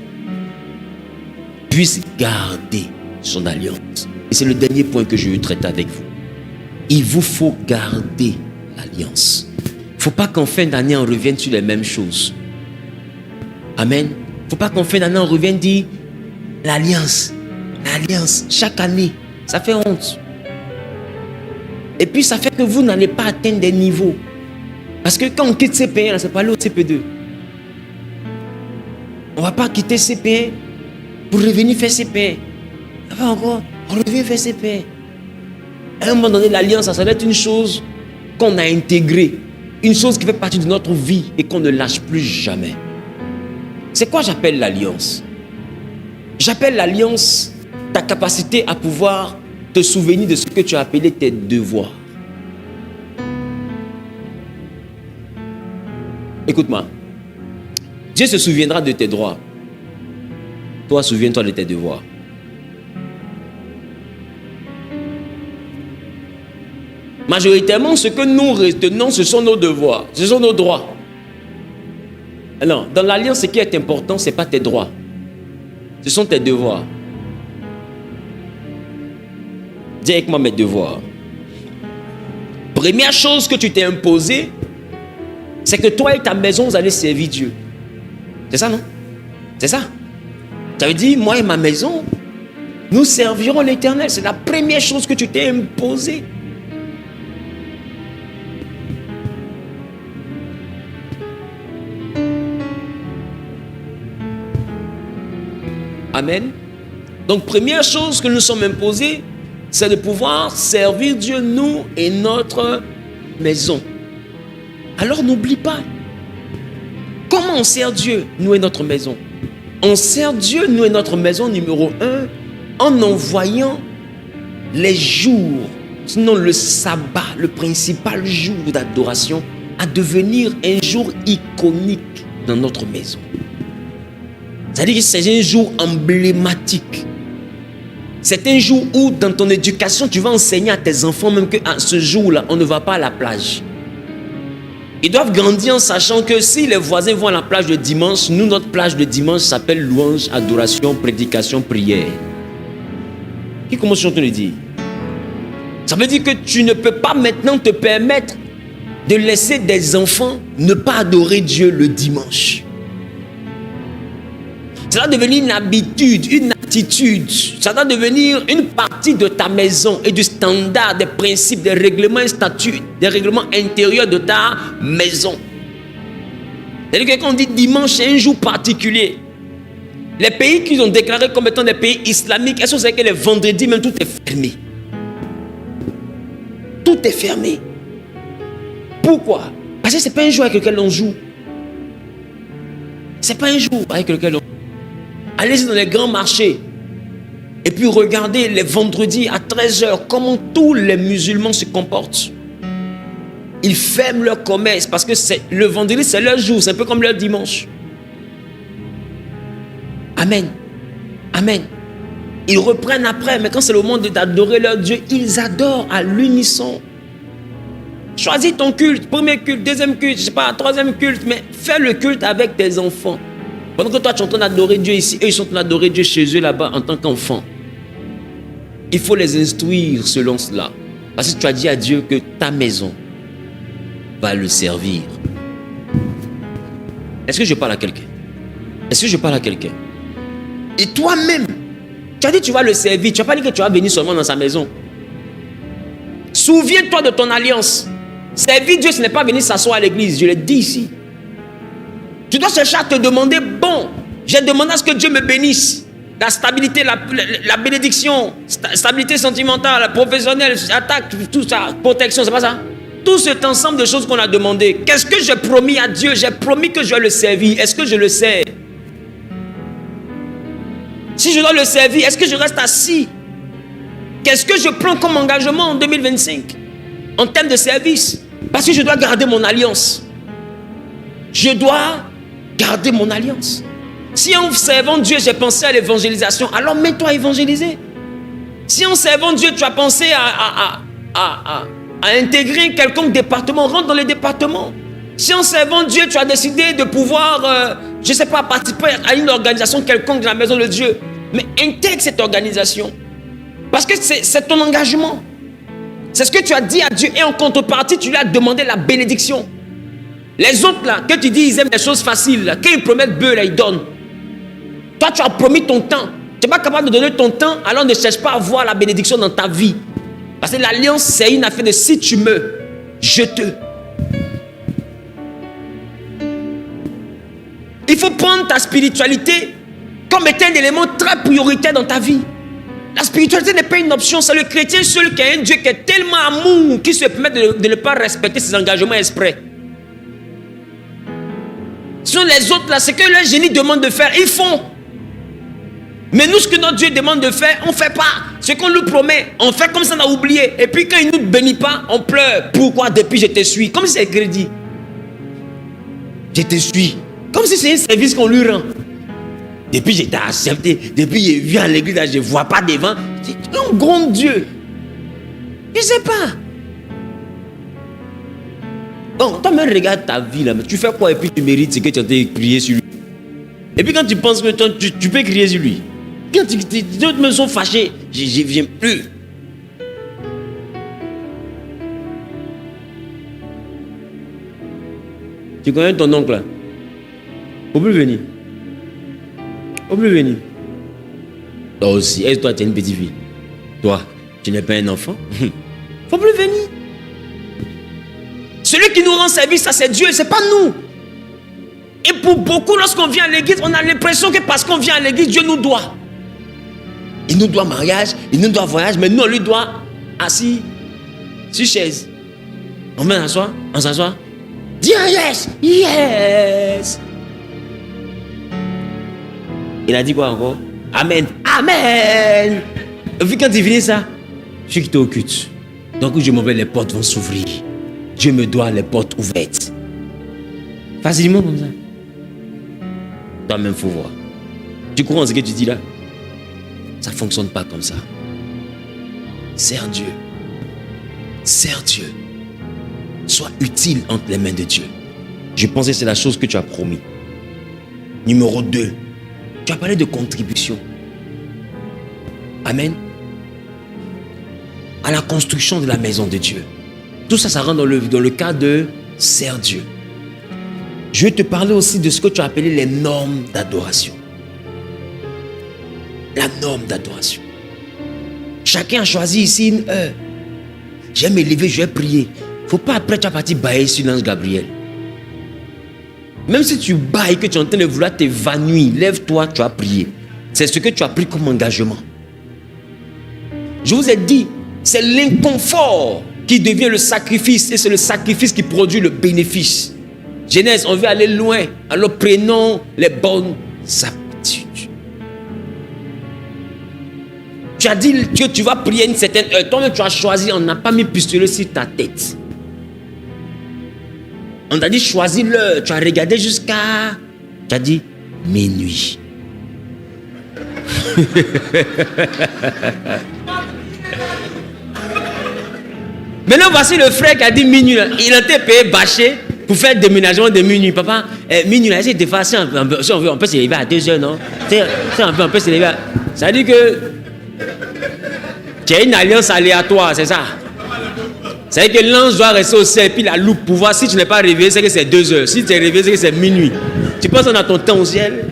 Puissent garder son alliance. Et c'est le dernier point que je veux traiter avec vous. Il vous faut garder l'alliance. Il ne faut pas qu'en fin d'année, on revienne sur les mêmes choses. Amen. Il ne faut pas qu'en fin d'année, on revienne dire l'alliance. L'alliance, chaque année, ça fait honte. Et puis, ça fait que vous n'allez pas atteindre des niveaux. Parce que quand on quitte CP1, c'est pas aller au CP2. On ne va pas quitter CP1 pour revenir faire CP1. Pas encore, on revient faire CP1. À un moment donné, l'alliance, ça doit être une chose qu'on a intégrée. Une chose qui fait partie de notre vie et qu'on ne lâche plus jamais. C'est quoi j'appelle l'alliance? J'appelle l'alliance ta capacité à pouvoir te souvenir de ce que tu as appelé tes devoirs. Écoute-moi. Dieu se souviendra de tes droits. Toi, souviens-toi de tes devoirs. Majoritairement, ce que nous retenons, ce sont nos devoirs, ce sont nos droits. Non, dans l'alliance, ce qui est important, ce n'est pas tes droits. Ce sont tes devoirs. Dis avec moi mes devoirs. Première chose que tu t'es imposée, c'est que toi et ta maison, vous allez servir Dieu. C'est ça, non? C'est ça. Ça veut dire, moi et ma maison, nous servirons l'Éternel. C'est la première chose que tu t'es imposée. Amen. Donc, première chose que nous sommes imposés, c'est de pouvoir servir Dieu, nous et notre maison. Alors, n'oublie pas. Comment on sert Dieu, nous et notre maison? On sert Dieu, nous et notre maison, numéro 1, en envoyant les jours, sinon le sabbat, le principal jour d'adoration, à devenir un jour iconique dans notre maison. C'est-à-dire que c'est un jour emblématique. C'est un jour où, dans ton éducation, tu vas enseigner à tes enfants même qu'à ce jour-là, on ne va pas à la plage. Ils doivent grandir en sachant que si les voisins vont à la plage le dimanche, nous, notre plage de dimanche s'appelle louange, adoration, prédication, prière. Comment je suis en train de dire? Ça veut dire que tu ne peux pas maintenant te permettre de laisser des enfants ne pas adorer Dieu le dimanche. Ça doit devenir une habitude, une attitude. Ça doit devenir une partie de ta maison et du standard, des principes, des règlements et statuts, des règlements intérieurs de ta maison. C'est-à-dire que quand on dit dimanche, c'est un jour particulier. Les pays qu'ils ont déclarés comme étant des pays islamiques, est-ce que vous savez que les vendredis, même tout est fermé? Tout est fermé. Pourquoi? Parce que ce n'est pas un jour avec lequel on joue. Ce n'est pas un jour avec lequel on joue. Allez-y dans les grands marchés et puis regardez les vendredis à 13h comment tous les musulmans se comportent. Ils ferment leur commerce parce que le vendredi c'est leur jour, c'est un peu comme leur dimanche. Amen. Amen. Ils reprennent après, mais quand c'est le moment d'adorer leur Dieu, ils adorent à l'unisson. Choisis ton culte, premier culte, deuxième culte, je sais pas, troisième culte, mais fais le culte avec tes enfants. Pendant que toi tu es en train d'adorer Dieu ici, eux ils sont en train d'adorer Dieu chez eux là-bas en tant qu'enfants. Il faut les instruire selon cela. Parce que tu as dit à Dieu que ta maison va le servir. Est-ce que je parle à quelqu'un? Est-ce que je parle à quelqu'un? Et toi-même, tu as dit que tu vas le servir. Tu n'as pas dit que tu vas venir seulement dans sa maison. Souviens-toi de ton alliance. Servir Dieu, ce n'est pas venir s'asseoir à l'église. Je l'ai dit ici. Tu dois chercher à te demander, bon, j'ai demandé à ce que Dieu me bénisse. La stabilité, la bénédiction, stabilité sentimentale, professionnelle, attaque, tout ça, protection, c'est pas ça? Tout cet ensemble de choses qu'on a demandé. Qu'est-ce que j'ai promis à Dieu? J'ai promis que je vais le servir. Est-ce que je le sers? Si je dois le servir, est-ce que je reste assis? Qu'est-ce que je prends comme engagement en 2025 en termes de service? Parce que je dois garder mon alliance. Je dois garder mon alliance. Si en servant Dieu, j'ai pensé à l'évangélisation, alors mets-toi à évangéliser. Si en servant Dieu, tu as pensé à intégrer quelconque département, rentre dans les départements. Si en servant Dieu, tu as décidé de pouvoir, je ne sais pas, participer à une organisation quelconque de la maison de Dieu, mais intègre cette organisation. Parce que c'est ton engagement. C'est ce que tu as dit à Dieu et en contrepartie, tu lui as demandé la bénédiction. Les autres là, que tu dis, ils aiment les choses faciles. Là. Quand ils promettent Dieu, là, ils donnent. Toi, tu as promis ton temps. Tu n'es pas capable de donner ton temps, alors ne cherche pas à voir la bénédiction dans ta vie. Parce que l'alliance, c'est une affaire de si tu me, je te. Il faut prendre ta spiritualité comme étant un élément très prioritaire dans ta vie. La spiritualité n'est pas une option, c'est le chrétien seul qui a un Dieu qui est tellement amour qui se permet de ne pas respecter ses engagements exprès. Sinon les autres là, c'est que le génie demande de faire, ils font. Mais nous, ce que notre Dieu demande de faire, on ne fait pas. Ce qu'on nous promet, on fait comme ça, on a oublié. Et puis quand il ne nous bénit pas, on pleure. Pourquoi? Depuis je te suis. Comme si c'est crédit. Je te suis. Comme si c'est un service qu'on lui rend. Depuis j'étais accepté. Depuis je viens à l'église, je ne vois pas devant. C'est un grand Dieu. Je ne sais pas. Bon, toi-même regarde ta vie là. Mais tu fais quoi et puis tu mérites ce que tu as été crié sur lui. Et puis quand tu penses que tu peux crier sur lui. Quand les autres me sont fâchés, je ne viens plus. Tu connais ton oncle là? Faut plus venir. Faut plus venir. Toi aussi, est-ce que toi tu es une petite fille? Toi, tu n'es pas un enfant? Faut plus venir. Celui qui nous rend service, ça c'est Dieu, c'est pas nous. Et pour beaucoup, lorsqu'on vient à l'église, on a l'impression que parce qu'on vient à l'église, Dieu nous doit. Il nous doit mariage, il nous doit voyage, mais nous, on lui doit assis sur chaise. On vient s'asseoir, on s'assoit. Dis yes, yes. Il a dit quoi encore? Amen, amen. Et puis quand il finit ça, je suis quitté au culte. Donc je m'en vais, les portes vont s'ouvrir. Dieu me doit les portes ouvertes. Facilement comme ça. Toi-même, il faut voir. Tu crois en ce que tu dis là? Ça ne fonctionne pas comme ça. Sers Dieu. Sers Dieu. Sois utile entre les mains de Dieu. Je pense que c'est la chose que tu as promis. Numéro 2. Tu as parlé de contribution. Amen. À la construction de la maison de Dieu. Tout ça, ça rentre dans le cas de sers Dieu. Je vais te parler aussi de ce que tu as appelé les normes d'adoration. la norme d'adoration. Chacun a choisi ici une heure. Je vais me lever, je vais prier. Il ne faut pas après tu vas partir bailler sur l'ange Gabriel. Même si tu bailles, que tu es en train de vouloir t'évanouir, lève-toi, tu vas prier. C'est ce que tu as pris comme engagement. Je vous ai dit, c'est l'inconfort qui devient le sacrifice et c'est le sacrifice qui produit le bénéfice. Genèse, on veut aller loin, alors prenons les bonnes habitudes. Tu as dit que tu vas prier une certaine heure. Toi-même, tu as choisi, on n'a pas mis pistolet sur ta tête. On t'a dit choisis l'heure. Tu as regardé jusqu'à... Tu as dit minuit. Maintenant, voici le frère qui a dit minuit. Il a été payé bâché pour faire le déménagement de minuit. Papa, minuit, essaye de faire ça. Si on peut se lever à 2 heures, non? On peut se lever à... Ça veut dire que tu as une alliance aléatoire, c'est ça? Ça veut dire que l'ange doit rester au ciel, puis la loupe pour voir si tu n'es pas réveillé, c'est que c'est 2 heures. Si tu es réveillé, c'est que c'est minuit. Tu penses qu'on a ton temps au ciel?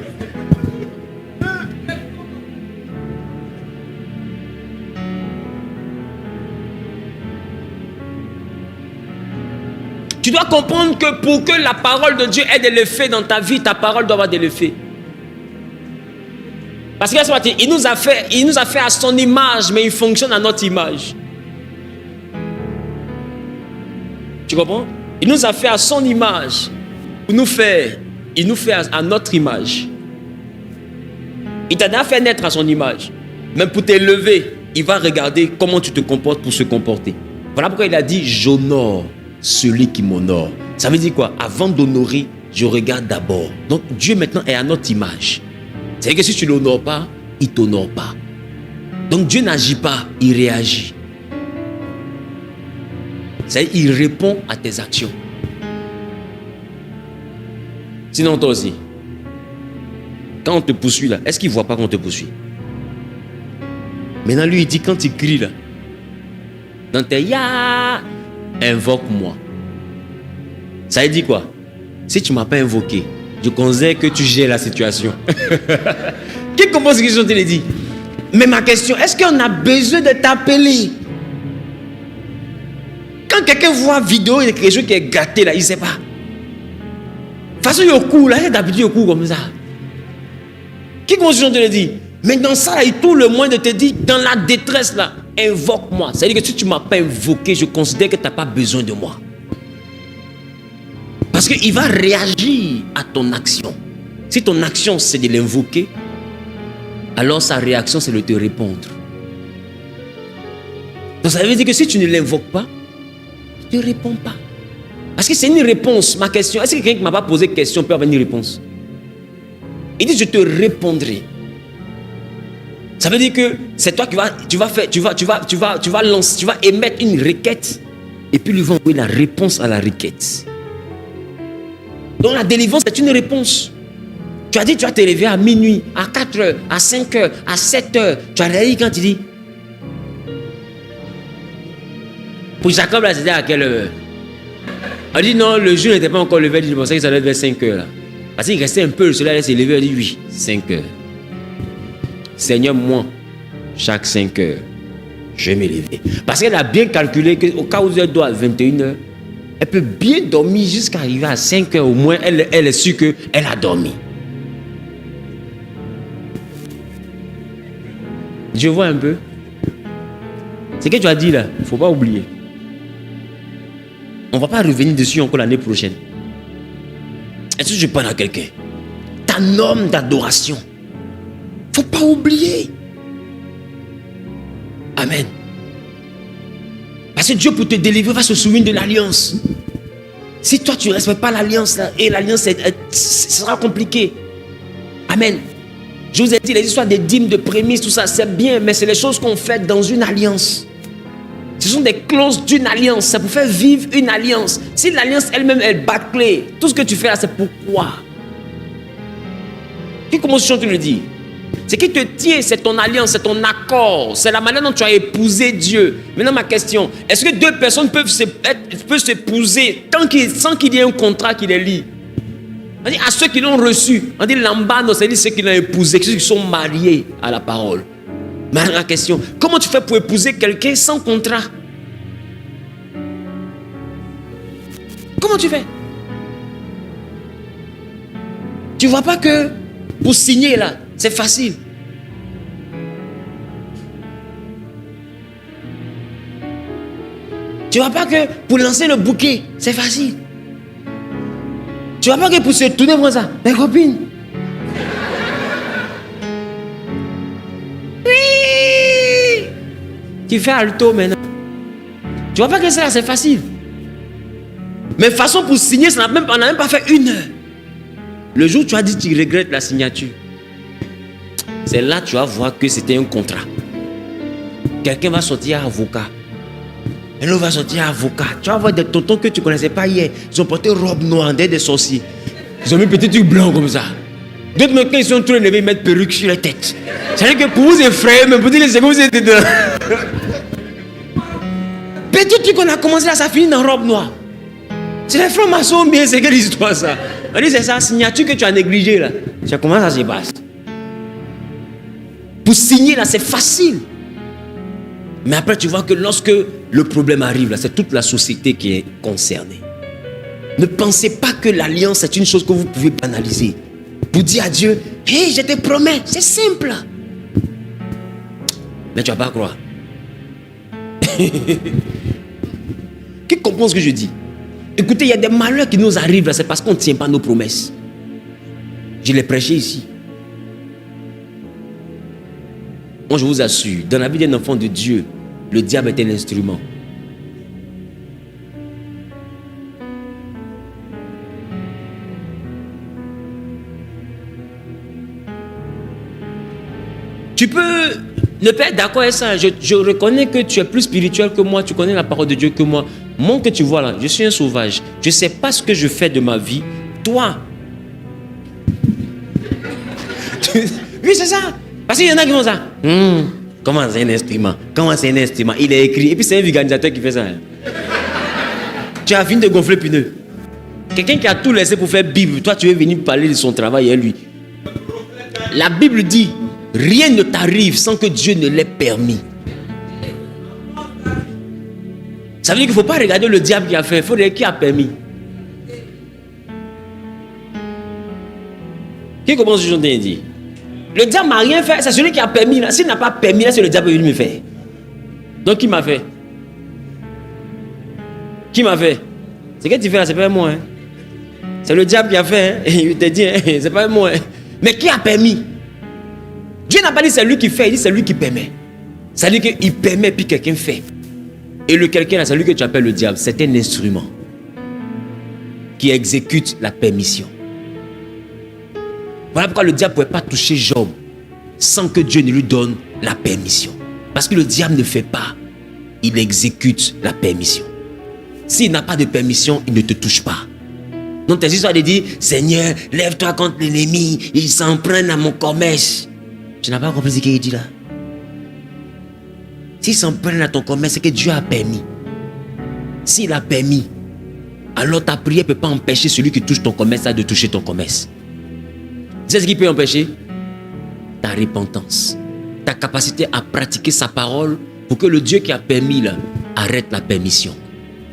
Tu dois comprendre que pour que la parole de Dieu ait de l'effet dans ta vie, ta parole doit avoir de l'effet. Parce qu'il nous a fait à son image, mais il fonctionne à notre image. Tu comprends? Il nous a fait à son image. Il nous fait à notre image. Il t'a déjà fait naître à son image. Même pour t'élever, il va regarder comment tu te comportes pour se comporter. Voilà pourquoi il a dit, j'honore celui qui m'honore. Ça veut dire quoi? Avant d'honorer, je regarde d'abord. Donc Dieu maintenant est à notre image. C'est-à-dire que si tu ne l'honores pas, il ne t'honore pas. Donc Dieu n'agit pas, il réagit. C'est-à-dire qu'il répond à tes actions. Sinon toi aussi, quand on te poursuit là, est-ce qu'il ne voit pas qu'on te poursuit? Maintenant lui il dit quand il crie là, dans tes ya, invoque-moi. Ça veut dire quoi? Si tu ne m'as pas invoqué, je considère que tu gères la situation. Qui comprend ce que je te dit? Mais ma question, est-ce qu'on a besoin de t'appeler? Quand quelqu'un voit vidéo, il y a quelque chose qui est gâté là, il ne sait pas. De toute façon, il y a au cours là, il y a d'habitude au cours comme ça. Qui comprend ce que je te dit? Mais dans ça, là, il trouve le moyen de te dire, dans la détresse là, invoque-moi. C'est-à-dire que si tu ne m'as pas invoqué, je considère que tu n'as pas besoin de moi. Parce qu'il va réagir à ton action. Si ton action c'est de l'invoquer, alors sa réaction c'est de te répondre. Donc ça veut dire que si tu ne l'invoques pas, il ne te répond pas. Parce que c'est une réponse. Ma question, est-ce que quelqu'un qui ne m'a pas posé de question peut avoir une réponse? Il dit je te répondrai. Ça veut dire que c'est toi qui vas lancer, tu vas émettre une requête et puis lui va envoyer la réponse à la requête. Donc la délivrance c'est une réponse. Tu as dit tu vas te lever à minuit, à 4 heures, à 5 heures, à 7 heures. Tu as réagi quand tu dis. Pour Jacob là c'était à quelle heure? On dit non, le jour n'était pas encore levé, je pensais que ça devait être vers 5 heures là. Parce qu'il restait un peu, le soleil s'est levé, il dit oui, 5 heures. Seigneur, moi, chaque 5 heures, je vais me lever. Parce qu'elle a bien calculé qu'au cas où elle doit à 21 heures, elle peut bien dormir jusqu'à arriver à 5 heures. Au moins, elle est sûre qu'elle a dormi. Je vois un peu. Ce que tu as dit là, il ne faut pas oublier. On ne va pas revenir dessus encore l'année prochaine. Est-ce que je parle à quelqu'un? Ta norme d'adoration. Il ne faut pas oublier. Amen. Parce que Dieu, pour te délivrer, va se souvenir de l'alliance. Si toi, tu ne respectes pas l'alliance, là, et l'alliance, ce sera compliqué. Amen. Je vous ai dit, les histoires des dîmes, de prémices, tout ça, c'est bien, mais c'est les choses qu'on fait dans une alliance. Ce sont des clauses d'une alliance. C'est pour faire vivre une alliance. Si l'alliance elle-même, elle bâclée, tout ce que tu fais là, c'est pourquoi? Qui commence à te le dire? Ce qui te tient, c'est ton alliance, c'est ton accord. C'est la manière dont tu as épousé Dieu. Maintenant, ma question, est-ce que deux personnes peuvent s'épouser sans qu'il y ait un contrat qui les lie? On dit à ceux qui l'ont reçu. On dit lambano, c'est-à-dire ceux qui l'ont épousé, ceux qui sont mariés à la parole. Mais la question, comment tu fais pour épouser quelqu'un sans contrat? Comment tu fais? Tu vois pas que pour signer là, c'est facile. Tu vois pas que pour lancer le bouquet, c'est facile. Tu vois pas que pour se tourner comme ça, mes copines. Oui. Tu fais alto maintenant. Tu vois pas que ça c'est facile. Mais façon pour signer, on n'a même pas fait 1 heure. Le jour où tu as dit que tu regrettes la signature, c'est là que tu vas voir que c'était un contrat. Quelqu'un va sortir avocat. Un autre va sortir avocat. Tu vas voir des tontons que tu ne connaissais pas hier. Ils ont porté robe noire, des sorciers. Ils ont mis petit truc blanc comme ça. D'autres, quand ils sont tous élevés, ils mettent perruque sur la tête. C'est-à-dire que pour vous effrayer, mais pour dire que c'est comme vous êtes dedans. Petit truc qu'on a commencé là, ça finit dans robe noire. C'est les francs-maçons bien, c'est quelle histoire ça? On dit c'est ça, signature que tu as négligée là. C'est comment ça se passe? Pour signer là, c'est facile. Mais après, tu vois que lorsque le problème arrive là, c'est toute la société qui est concernée. Ne pensez pas que l'alliance est une chose que vous pouvez banaliser. Pour dire à Dieu, hey, je te promets, c'est simple. Mais tu ne vas pas croire. Qui comprend ce que je dis? Écoutez, il y a des malheurs qui nous arrivent là, c'est parce qu'on ne tient pas nos promesses. Je l'ai prêché ici. Moi, je vous assure, dans la vie d'un enfant de Dieu, le diable est un instrument. Tu peux ne pas être d'accord avec ça. Je reconnais que tu es plus spirituel que moi, tu connais la parole de Dieu que moi. Moi que tu vois là, je suis un sauvage. Je ne sais pas ce que je fais de ma vie. Toi. Oui, c'est ça. Parce qu'il y en a qui font ça. Comment c'est un instrument? Comment c'est un instrument? Il est écrit. Et puis c'est un vulgarisateur qui fait ça. Tu as fini de gonfler pneu. Quelqu'un qui a tout laissé pour faire Bible. Toi, tu veux venir parler de son travail et lui. La Bible dit, rien ne t'arrive sans que Dieu ne l'ait permis. Ça veut dire qu'il ne faut pas regarder le diable qui a fait. Il faut regarder qui a permis. Qui comprend ce que je t'ai dit? Le diable n'a rien fait. C'est celui qui a permis. S'il n'a pas permis, c'est le diable qui est venu me faire. Donc qui m'a fait? Qui m'a fait? Ce que tu fais là, c'est pas moi. Hein? C'est le diable qui a fait. Hein? Il te dit, hein? C'est pas moi. Hein? Mais qui a permis? Dieu n'a pas dit c'est lui qui fait, il dit c'est lui qui permet. C'est-à-dire qu'il permet puis quelqu'un fait. Et le quelqu'un là, c'est lui que tu appelles le diable. C'est un instrument qui exécute la permission. Voilà pourquoi le diable ne pouvait pas toucher Job sans que Dieu ne lui donne la permission. Parce que le diable ne fait pas, il exécute la permission. S'il n'a pas de permission, il ne te touche pas. Donc tes histoires de dire, Seigneur, lève-toi contre l'ennemi, ils s'en prennent à mon commerce. Tu n'as pas compris ce qu'il dit là. S'ils s'en prennent à ton commerce, c'est que Dieu a permis. S'il a permis, alors ta prière ne peut pas empêcher celui qui touche ton commerce de toucher ton commerce. C'est ce qui peut empêcher? Ta repentance, ta capacité à pratiquer sa parole pour que le Dieu qui a permis là, arrête la permission.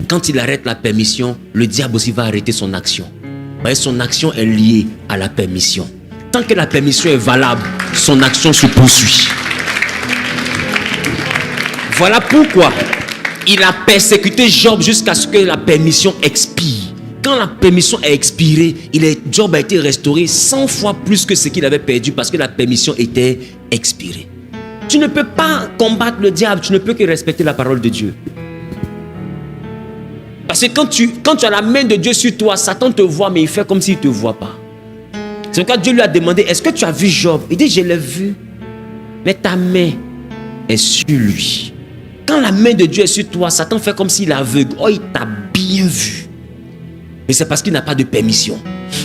Quand il arrête la permission, le diable aussi va arrêter son action. Voyez, son action est liée à la permission. Tant que la permission est valable, son action se poursuit. Voilà pourquoi il a persécuté Job jusqu'à ce que la permission expire. Quand la permission est expirée, Job a été restauré 100 fois plus que ce qu'il avait perdu parce que la permission était expirée. Tu ne peux pas combattre le diable, tu ne peux que respecter la parole de Dieu. Parce que quand tu as la main de Dieu sur toi, Satan te voit, mais il fait comme s'il ne te voit pas. C'est pourquoi Dieu lui a demandé, est-ce que tu as vu Job? Il dit, je l'ai vu, mais ta main est sur lui. Quand la main de Dieu est sur toi, Satan fait comme s'il est aveugle. Oh, il t'a bien vu. Mais c'est parce qu'il n'a pas de permission.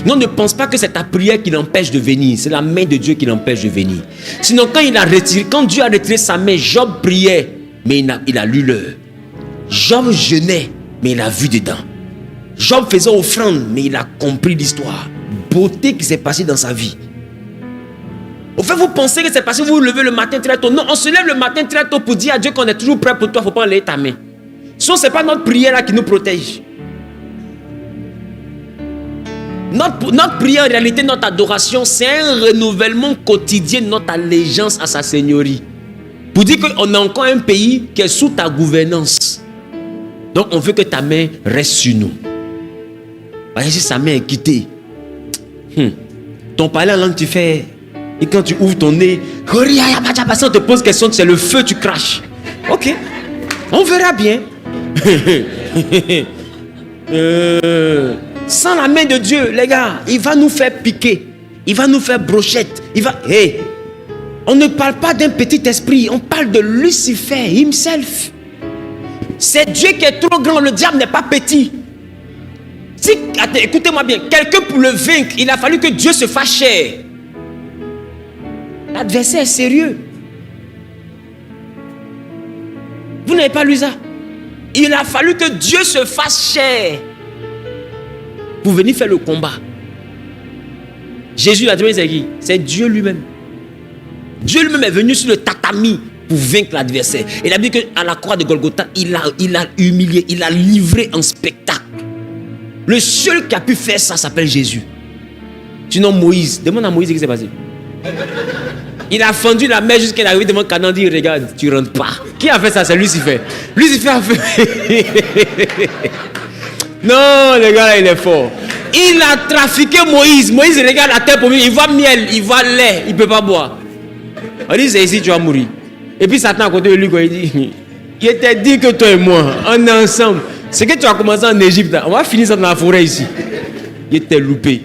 Non, ne pense pas que c'est ta prière qui l'empêche de venir. C'est la main de Dieu qui l'empêche de venir. Sinon, quand Dieu a retiré sa main, Job priait, mais il a lu l'heure. Job jeûnait, mais il a vu dedans. Job faisait offrande, mais il a compris l'histoire. beauté qui s'est passée dans sa vie. Au fait, vous pensez que c'est parce que vous vous levez le matin très tôt. Non, on se lève le matin très tôt pour dire à Dieu qu'on est toujours prêt pour toi. Il ne faut pas enlever ta main. Sinon, ce n'est pas notre prière là qui nous protège. Notre prière, en réalité, notre adoration, c'est un renouvellement quotidien de notre allégeance à sa seigneurie. Pour dire qu'on a encore un pays qui est sous ta gouvernance. Donc, on veut que ta main reste sur nous. Parce que si sa main est quittée, ton palais en langue, tu fais... Et quand tu ouvres ton nez, on te pose question, c'est le feu, tu craches. Ok, on verra bien. Sans la main de Dieu, les gars, il va nous faire piquer. Il va nous faire brochette. Hey, on ne parle pas d'un petit esprit, on parle de Lucifer himself. C'est Dieu qui est trop grand, le diable n'est pas petit. Si, écoutez-moi bien, quelqu'un pour le vaincre, il a fallu que Dieu se fasse chair. L'adversaire est sérieux. Vous n'avez pas lu ça? Il a fallu que Dieu se fasse chair pour venir faire le combat. Jésus l'a dit, c'est qui? C'est Dieu lui-même. Dieu lui-même est venu sur le tatami pour vaincre l'adversaire. Il a dit qu'à la croix de Golgotha, il a humilié, il a livré en spectacle. Le seul qui a pu faire ça s'appelle Jésus. Sinon Moïse, demande à Moïse ce qui s'est passé. Il a fendu la mer jusqu'à l'arrivée devant Canaan, dit regarde, tu rentres pas. Qui a fait ça? C'est Lucifer. Lucifer a fait. Non, le gars là, il est fort. Il a trafiqué Moïse. Moïse regarde la terre pour lui, il voit miel, il voit lait, il ne peut pas boire. On dit c'est ici tu vas mourir. Et puis Satan à côté de lui, quoi, il dit il était dit que toi et moi, on est ensemble. C'est que tu as commencé en Égypte, on va finir ça dans la forêt ici. Il était loupé.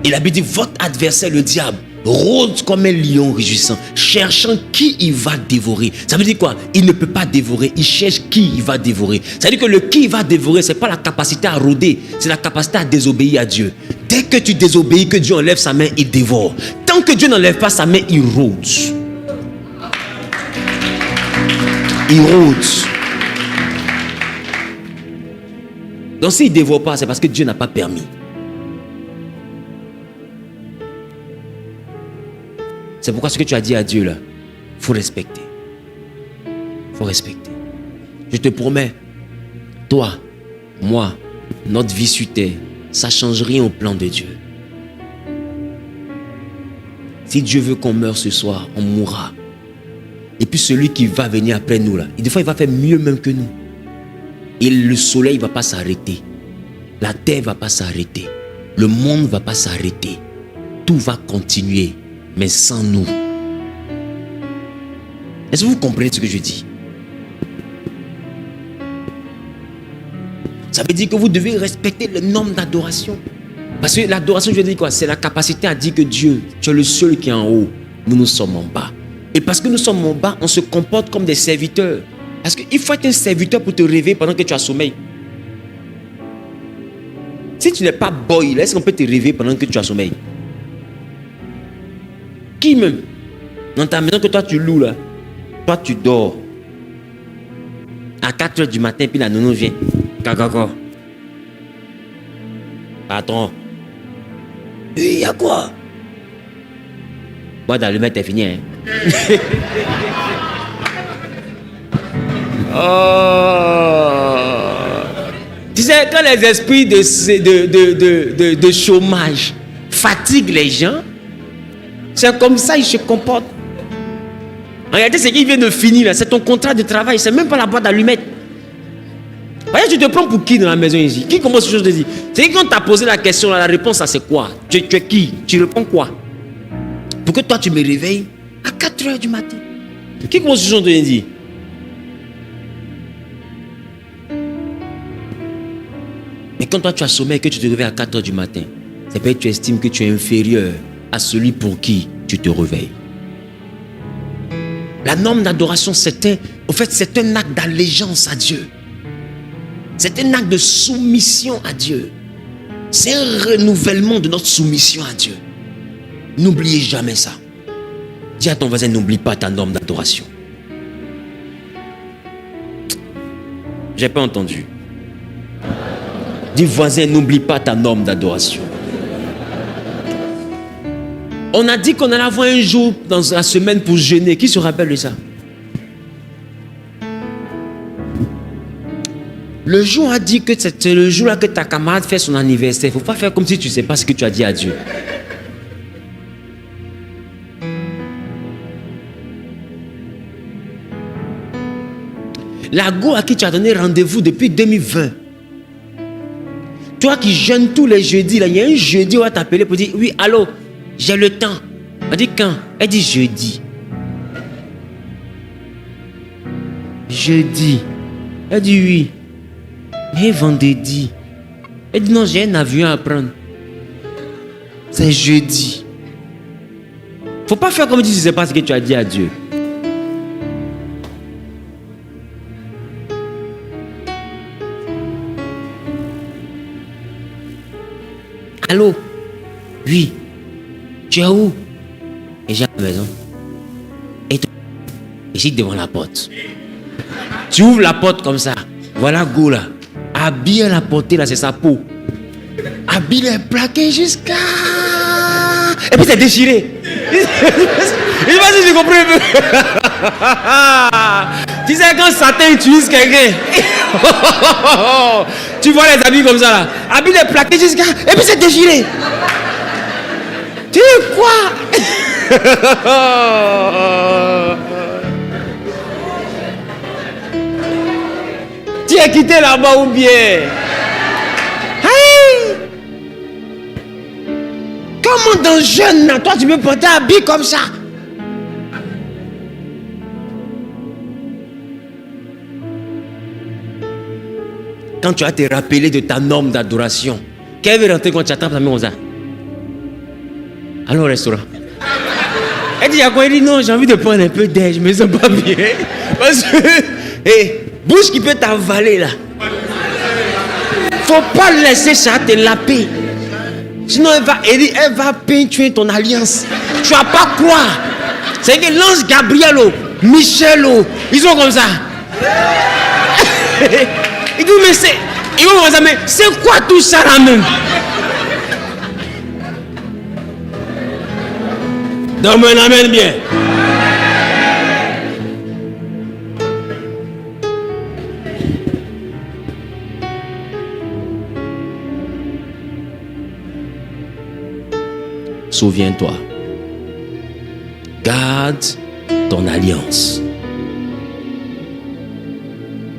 Il a dit, votre adversaire, le diable, rôde comme un lion rugissant, cherchant qui il va dévorer. Ça veut dire quoi? Il ne peut pas dévorer, il cherche qui il va dévorer. Ça veut dire que le qui il va dévorer, ce n'est pas la capacité à rôder, c'est la capacité à désobéir à Dieu. Dès que tu désobéis, que Dieu enlève sa main, il dévore. Tant que Dieu n'enlève pas sa main, il rôde. Il rôde. Donc s'il ne dévore pas, c'est parce que Dieu n'a pas permis. C'est pourquoi ce que tu as dit à Dieu là, il faut respecter. Il faut respecter. Je te promets, toi, moi, notre vie sur terre, ça ne change rien au plan de Dieu. Si Dieu veut qu'on meure ce soir, on mourra. Et puis celui qui va venir après nous là, des fois il va faire mieux même que nous. Et le soleil ne va pas s'arrêter. La terre ne va pas s'arrêter. Le monde ne va pas s'arrêter. Tout va continuer. Mais sans nous. Est-ce que vous comprenez ce que je dis? Ça veut dire que vous devez respecter le nombre d'adoration. Parce que l'adoration, je veux dire quoi? C'est la capacité à dire que Dieu, tu es le seul qui est en haut. Nous sommes en bas. Et parce que nous sommes en bas, on se comporte comme des serviteurs. Parce qu'il faut être un serviteur pour te réveiller pendant que tu as sommeil. Si tu n'es pas boy, est-ce qu'on peut te réveiller pendant que tu as sommeil? Qui même? Dans ta maison que toi tu loues là, toi tu dors. À 4h du matin, puis la nounou vient. Kakako. Patron. Il y a quoi? Moi d'allumette est fini. Hein? Oh. Tu sais, quand les esprits de chômage fatiguent les gens, c'est comme ça ils se comportent. En réalité, c'est qu'il vient de finir là. C'est ton contrat de travail. C'est même pas la boîte d'allumettes. Voyez, tu te prends pour qui dans la maison ici? Qui commence ce chose de dire? C'est quand tu as posé la question là, la réponse ça c'est quoi? Tu es qui? Tu réponds quoi? Pour que toi tu me réveilles à 4h du matin. Qui commence ce chose de dire? Mais quand toi tu as sommeil et que tu te réveilles à 4h du matin, c'est parce que tu estimes que tu es inférieur à celui pour qui tu te réveilles. La norme d'adoration, c'est un acte d'allégeance à Dieu. C'est un acte de soumission à Dieu. C'est un renouvellement de notre soumission à Dieu. N'oubliez jamais ça. Dis à ton voisin, n'oublie pas ta norme d'adoration. J'ai pas entendu. Dis voisin, n'oublie pas ta norme d'adoration. On a dit qu'on allait avoir un jour dans la semaine pour jeûner. Qui se rappelle de ça? Le jour a dit que c'est le jour là que ta camarade fait son anniversaire. Il ne faut pas faire comme si tu ne sais pas ce que tu as dit à Dieu. La go à qui tu as donné rendez-vous depuis 2020. Toi qui jeûnes tous les jeudis, là, il y a un jeudi où on va t'appeler pour dire oui, allô, j'ai le temps. On dit quand? Elle dit jeudi. Jeudi. Elle dit oui. Mais vendredi. Elle dit non, j'ai un avion à prendre. C'est jeudi. Faut pas faire comme si tu ne sais pas ce que tu as dit à Dieu. Allô? Oui. Tu es où? Et j'ai à la maison. Et toi? Ici devant la porte. Tu ouvres la porte comme ça. Voilà go là. Habille la portée là, c'est sa peau. Habille est plaqué jusqu'à. Et puis c'est déchiré. Je sais pas si tu comprends un peu. Tu sais quand Satan utilise quelqu'un. Tu vois les habits comme ça là. Habille est plaqué jusqu'à. Et puis c'est déchiré. Tu es quoi? Tu es quitté là-bas ou bien? Hey! Comment dans jeune là, toi tu peux porter un habit comme ça? Quand tu as te rappelé de ta norme d'adoration, qu'elle veut rentrer quand tu attrapes la main aux arts? Allons au restaurant. Elle dit à quoi? Elle dit non, j'ai envie de prendre un peu d'air, je me sens pas bien. Parce que, hey, bouche qui peut t'avaler là. Faut pas laisser ça te laper. Sinon elle va peindre ton alliance. Tu vas pas croire. C'est que l'ange Gabriel, Michel, ils sont comme ça. Ils disent mais c'est. Ils vont dire mais c'est quoi tout ça là même? Donne-moi un amen bien. Souviens-toi. Garde ton alliance.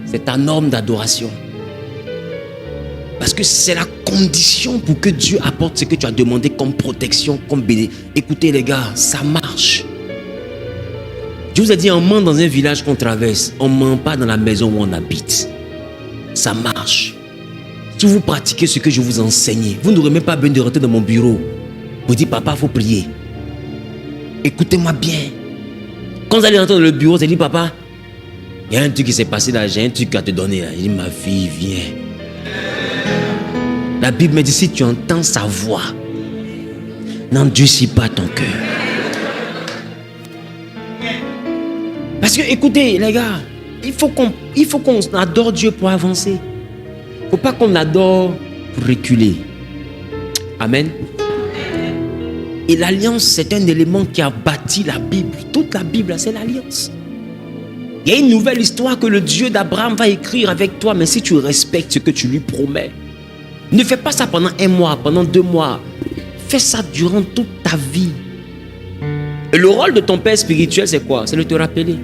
C'est ta norme d'adoration. Parce que c'est la condition pour que Dieu apporte ce que tu as demandé comme protection, comme bénédiction. Écoutez les gars, ça marche. Je vous ai dit, on ment dans un village qu'on traverse. On ne ment pas dans la maison où on habite. Ça marche. Si vous pratiquez ce que je vous enseigne, vous n'aurez même pas besoin de rentrer dans mon bureau. Vous dites, papa, il faut prier. Écoutez-moi bien. Quand vous allez rentrer dans le bureau, vous dit, papa, il y a un truc qui s'est passé là, j'ai un truc à te donner là. Il dit, ma fille, viens. La Bible me dit, si tu entends sa voix, n'endurcis pas ton cœur. Parce que, écoutez, les gars, il faut qu'on adore Dieu pour avancer. Il ne faut pas qu'on adore pour reculer. Amen. Et l'alliance, c'est un élément qui a bâti la Bible. Toute la Bible, c'est l'alliance. Il y a une nouvelle histoire que le Dieu d'Abraham va écrire avec toi, mais si tu respectes ce que tu lui promets, ne fais pas ça pendant 1 mois, pendant 2 mois. Fais ça durant toute ta vie. Et le rôle de ton père spirituel, c'est quoi? C'est de te rappeler.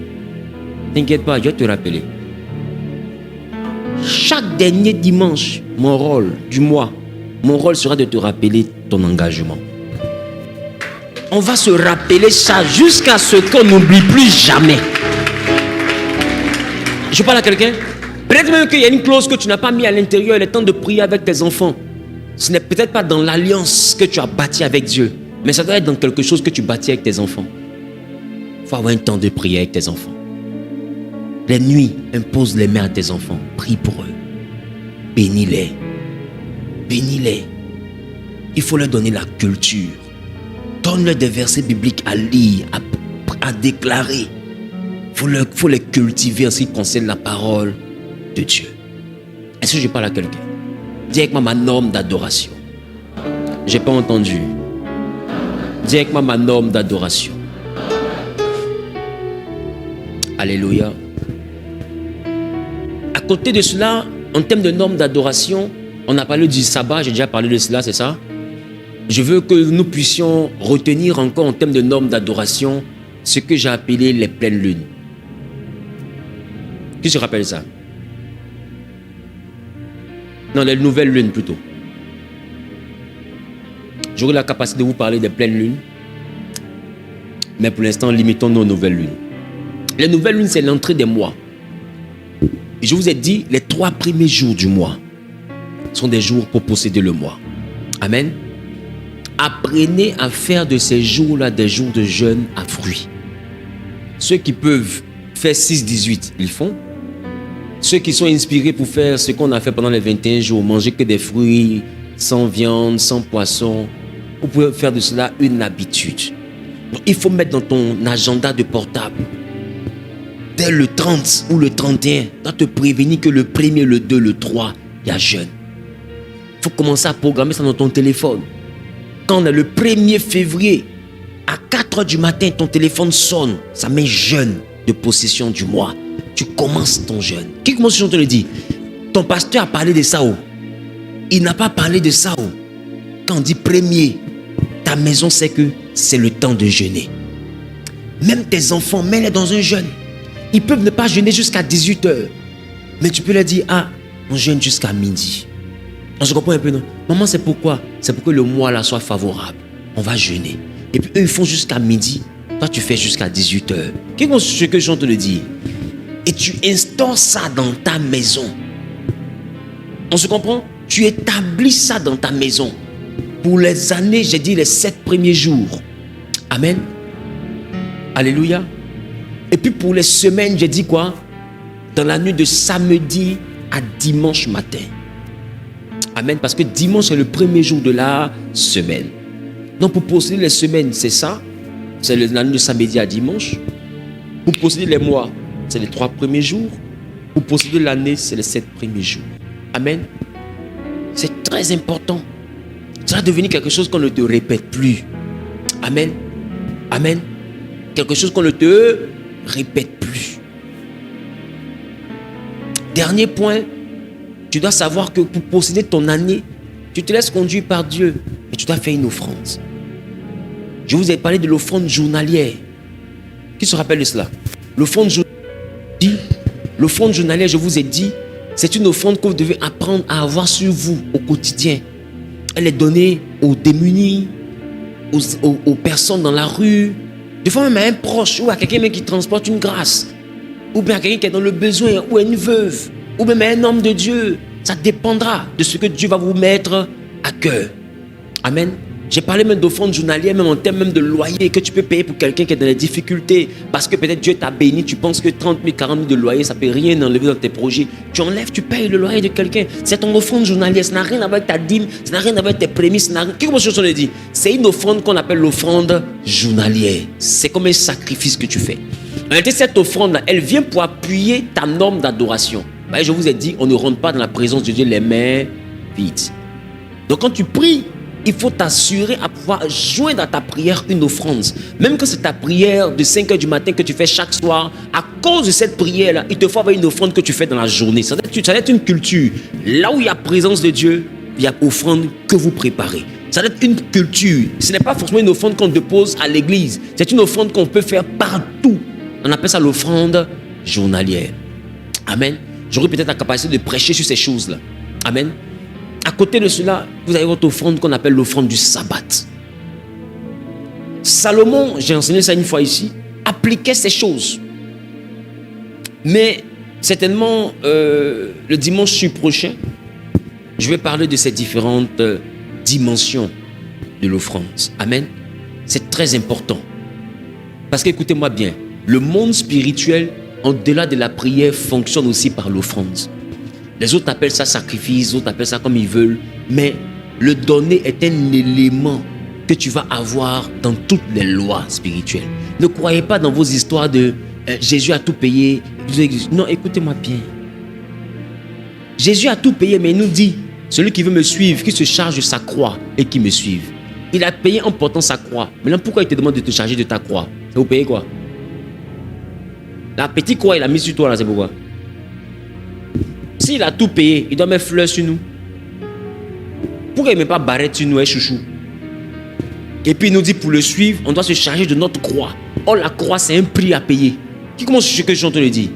T'inquiète pas, je vais te rappeler. Chaque dernier dimanche, mon rôle du mois, mon rôle sera de te rappeler ton engagement. On va se rappeler ça jusqu'à ce qu'on n'oublie plus jamais. Je parle à quelqu'un. Peut-être même qu'il y a une clause que tu n'as pas mis à l'intérieur. Il est temps de prier avec tes enfants. Ce n'est peut-être pas dans l'alliance que tu as bâti avec Dieu, mais ça doit être dans quelque chose que tu bâtis avec tes enfants. Il faut avoir un temps de prier avec tes enfants. Les nuits, impose les mains à tes enfants. Prie pour eux. Bénis-les. Bénis-les. Il faut leur donner la culture. Donne-leur des versets bibliques à lire, à déclarer. Il faut les cultiver en ce qui concerne la parole de Dieu. Est-ce que je parle à quelqu'un? Dis avec moi ma norme d'adoration. J'ai pas entendu. Dis avec moi ma norme d'adoration. Alléluia. À côté de cela, en termes de normes d'adoration, on a parlé du sabbat, j'ai déjà parlé de cela, c'est ça? Je veux que nous puissions retenir encore en termes de normes d'adoration ce que j'ai appelé les pleines lunes. Qui se rappelle ça? Non, les nouvelles lunes plutôt. J'aurai la capacité de vous parler des pleines lunes, mais pour l'instant, limitons-nous aux nouvelles lunes. Les nouvelles lunes, c'est l'entrée des mois. Et je vous ai dit, les 3 premiers jours du mois sont des jours pour posséder le mois. Amen. Apprenez à faire de ces jours-là des jours de jeûne à fruits. Ceux qui peuvent faire 6-18, ils font. Ceux qui sont inspirés pour faire ce qu'on a fait pendant les 21 jours, manger que des fruits, sans viande, sans poisson, vous pouvez faire de cela une habitude. Donc, il faut mettre dans ton agenda de portable. Dès le 30 ou le 31, tu dois te prévenir que le 1er, le 2, le 3, il y a jeûne. Il faut commencer à programmer ça dans ton téléphone. Quand on est le 1er février, à 4 h du matin, ton téléphone sonne. Ça met jeûne de possession du mois. Tu commences ton jeûne. Qui commence si on te le dit? Ton pasteur a parlé de ça. Il n'a pas parlé de ça. Quand on dit 1er, ta maison sait que c'est le temps de jeûner. Même tes enfants, mets-les dans un jeûne. Ils peuvent ne pas jeûner jusqu'à 18 h. Mais tu peux leur dire, ah, on jeûne jusqu'à midi. On se comprend un peu, non? Maman, c'est pourquoi? C'est pour que le mois là soit favorable. On va jeûner. Et puis eux, ils font jusqu'à midi. Toi, tu fais jusqu'à 18 h. Qu'est-ce que je te le dis? Et tu instaures ça dans ta maison. On se comprend? Tu établis ça dans ta maison. Pour les années, j'ai dit les 7 premiers jours. Amen. Alléluia. Et puis pour les semaines, j'ai dit quoi? Dans la nuit de samedi à dimanche matin. Amen. Parce que dimanche, c'est le premier jour de la semaine. Donc pour posséder les semaines, c'est ça. C'est la nuit de samedi à dimanche. Pour posséder les mois, c'est les 3 premiers jours. Pour posséder l'année, c'est les 7 premiers jours. Amen. C'est très important. Ça va devenir quelque chose qu'on ne te répète plus. Amen. Amen. Quelque chose qu'on ne te répète plus. Dernier point, tu dois savoir que pour posséder ton année, tu te laisses conduire par Dieu et tu dois faire une offrande. Je vous ai parlé de l'offrande journalière. Qui se rappelle de cela? L'offrande journalière, je vous ai dit, c'est une offrande que vous devez apprendre à avoir sur vous au quotidien. Elle est donnée aux démunis, aux personnes dans la rue, des fois même à un proche ou à quelqu'un qui transporte une grâce, ou bien à quelqu'un qui est dans le besoin, ou à une veuve, ou même à un homme de Dieu. Ça dépendra de ce que Dieu va vous mettre à cœur. Amen. J'ai parlé même d'offrande journalière, même en termes même de loyer que tu peux payer pour quelqu'un qui est dans les difficultés. Parce que peut-être Dieu t'a béni, tu penses que 30 000, 40 000 de loyer, ça ne peut rien enlever dans tes projets. Tu enlèves, tu payes le loyer de quelqu'un. C'est ton offrande journalière. Ça n'a rien à voir avec ta dîme, ça n'a rien à voir avec tes prémices. Comment je le dis? C'est une offrande qu'on appelle l'offrande journalière. C'est comme un sacrifice que tu fais. En réalité, cette offrande-là, elle vient pour appuyer ta norme d'adoration. Je vous ai dit, on ne rentre pas dans la présence de Dieu les mains vides. Donc quand tu pries, il faut t'assurer à pouvoir joindre à ta prière une offrande. Même que c'est ta prière de 5 h du matin que tu fais chaque soir, à cause de cette prière-là, il te faut avoir une offrande que tu fais dans la journée. Ça doit être une culture. Là où il y a présence de Dieu, il y a offrande que vous préparez. Ça doit être une culture. Ce n'est pas forcément une offrande qu'on dépose à l'église. C'est une offrande qu'on peut faire partout. On appelle ça l'offrande journalière. Amen. J'aurai peut-être la capacité de prêcher sur ces choses-là. Amen. À côté de cela, vous avez votre offrande qu'on appelle l'offrande du sabbat. Salomon, j'ai enseigné ça une fois ici, appliquait ces choses. Mais certainement, le dimanche prochain, je vais parler de ces différentes dimensions de l'offrande. Amen. C'est très important. Parce qu'écoutez-moi bien, le monde spirituel, au-delà de la prière, fonctionne aussi par l'offrande. Les autres appellent ça sacrifice, les autres appellent ça comme ils veulent. Mais le donner est un élément que tu vas avoir dans toutes les lois spirituelles. Ne croyez pas dans vos histoires de Jésus a tout payé. Non, écoutez-moi bien. Jésus a tout payé, mais il nous dit, celui qui veut me suivre, qui se charge de sa croix et qui me suive. Il a payé en portant sa croix. Maintenant, pourquoi il te demande de te charger de ta croix? C'est pour payer quoi? La petite croix, il a mis sur toi là, c'est pourquoi? S'il a tout payé, il doit mettre fleurs sur nous. Pourquoi il ne met pas barrette sur nous, chouchou? Et puis il nous dit, pour le suivre, on doit se charger de notre croix. Or, la croix, c'est un prix à payer. Qui commence ce que je suis en train de dire?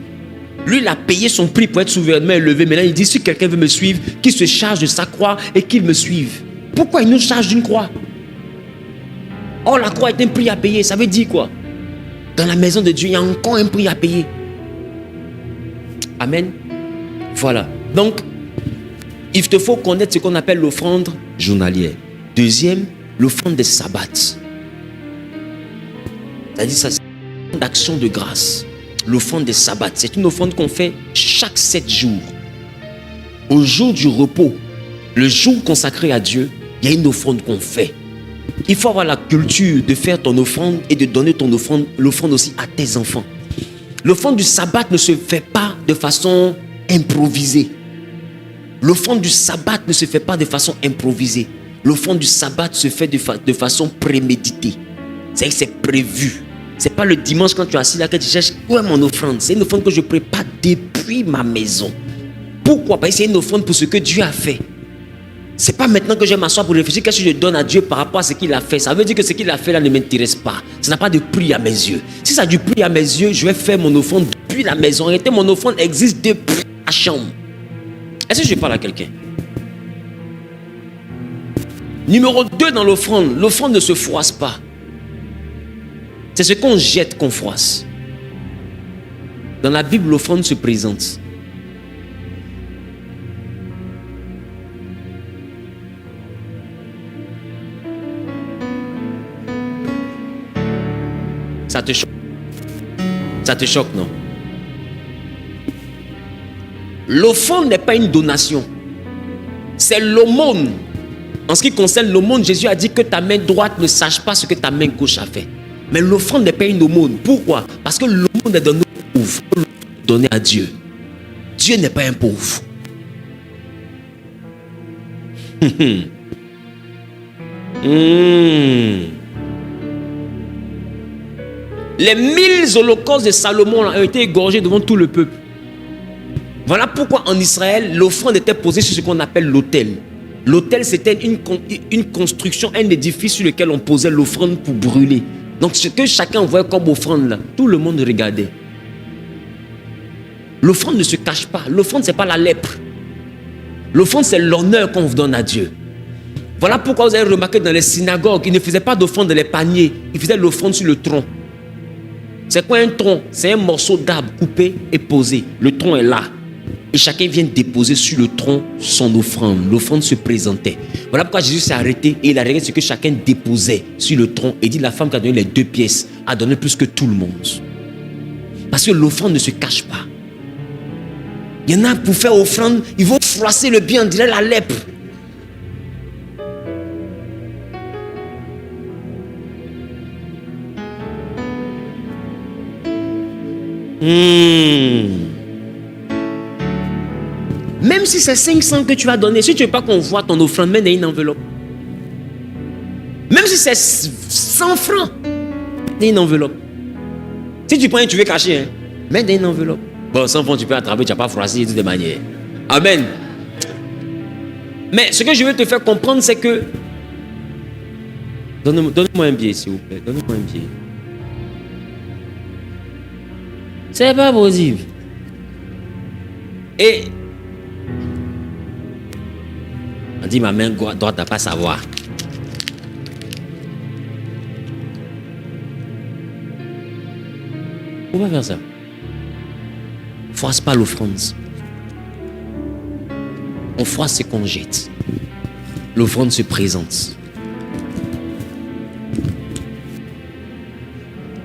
Lui, il a payé son prix pour être souverainement élevé. Maintenant, il dit, si quelqu'un veut me suivre, qu'il se charge de sa croix et qu'il me suive. Pourquoi il nous charge d'une croix? Or, la croix est un prix à payer. Ça veut dire quoi? Dans la maison de Dieu, il y a encore un prix à payer. Amen. Voilà. Donc, il te faut connaître ce qu'on appelle l'offrande journalière. Deuxième, l'offrande des sabbats. C'est-à-dire, ça, c'est une action de grâce. L'offrande des sabbats, c'est une offrande qu'on fait chaque 7 jours. Au jour du repos, le jour consacré à Dieu, il y a une offrande qu'on fait. Il faut avoir la culture de faire ton offrande et de donner ton offrande, l'offrande aussi à tes enfants. L'offrande du sabbat ne se fait pas de façon improvisée. L'offrande du sabbat ne se fait pas de façon improvisée. L'offrande du sabbat se fait de façon préméditée. C'est-à-dire que c'est prévu. C'est pas le dimanche quand tu es assis là que tu cherches où est mon offrande. C'est une offrande que je prépare depuis ma maison. Pourquoi? Parce que c'est une offrande pour ce que Dieu a fait. C'est pas maintenant que je vais m'asseoir pour réfléchir qu'est-ce que je donne à Dieu par rapport à ce qu'il a fait. Ça veut dire que ce qu'il a fait là ne m'intéresse pas. Ça n'a pas de prix à mes yeux. Si ça a du prix à mes yeux, je vais faire mon offrande depuis la maison. En réalité, mon offrande existe depuis la chambre. Est-ce que je parle à quelqu'un? Numéro 2 dans l'offrande. L'offrande ne se froisse pas. C'est ce qu'on jette qu'on froisse. Dans la Bible, l'offrande se présente. Ça te choque? Ça te choque, non? L'offrande n'est pas une donation. C'est l'aumône. En ce qui concerne l'aumône, Jésus a dit que ta main droite ne sache pas ce que ta main gauche a fait. Mais l'offrande n'est pas une aumône. Pourquoi? Parce que l'aumône est donné aux pauvres, donné à Dieu. Dieu n'est pas un pauvre. Les 1000 holocaustes de Salomon ont été égorgés devant tout le peuple. Voilà pourquoi en Israël, l'offrande était posée sur ce qu'on appelle l'autel. L'autel, c'était une construction, un édifice sur lequel on posait l'offrande pour brûler. Donc ce que chacun voyait comme offrande là, tout le monde regardait. L'offrande ne se cache pas. L'offrande, ce n'est pas la lèpre. L'offrande, c'est l'honneur qu'on vous donne à Dieu. Voilà pourquoi vous avez remarqué dans les synagogues, ils ne faisaient pas d'offrande dans les paniers. Ils faisaient l'offrande sur le tronc. C'est quoi un tronc? C'est un morceau d'arbre coupé et posé. Le tronc est là. Et chacun vient déposer sur le tronc son offrande. L'offrande se présentait. Voilà pourquoi Jésus s'est arrêté et il a regardé ce que chacun déposait sur le tronc. Et dit, la femme qui a donné les 2 pièces a donné plus que tout le monde. Parce que l'offrande ne se cache pas. Il y en a pour faire offrande, ils vont froisser le bien, on dirait la lèpre. Même si c'est 500 que tu vas donner, si tu ne veux pas qu'on voit ton offrande, mets dans une enveloppe. Même si c'est 100 francs, dans une enveloppe. Si tu prends et tu veux cacher, hein, mets dans une enveloppe. Bon, 100 francs, tu peux attraper, tu n'as pas froissé de toutes les manières. Amen. Mais ce que je veux te faire comprendre, c'est que... Donne-moi un billet, s'il vous plaît. Donne-moi un billet. C'est pas possible. Et... on dit ma main droite n'a pas savoir. Pourquoi faire ça? Froisse pas l'offrande. On froisse ce qu'on jette. L'offrande se présente.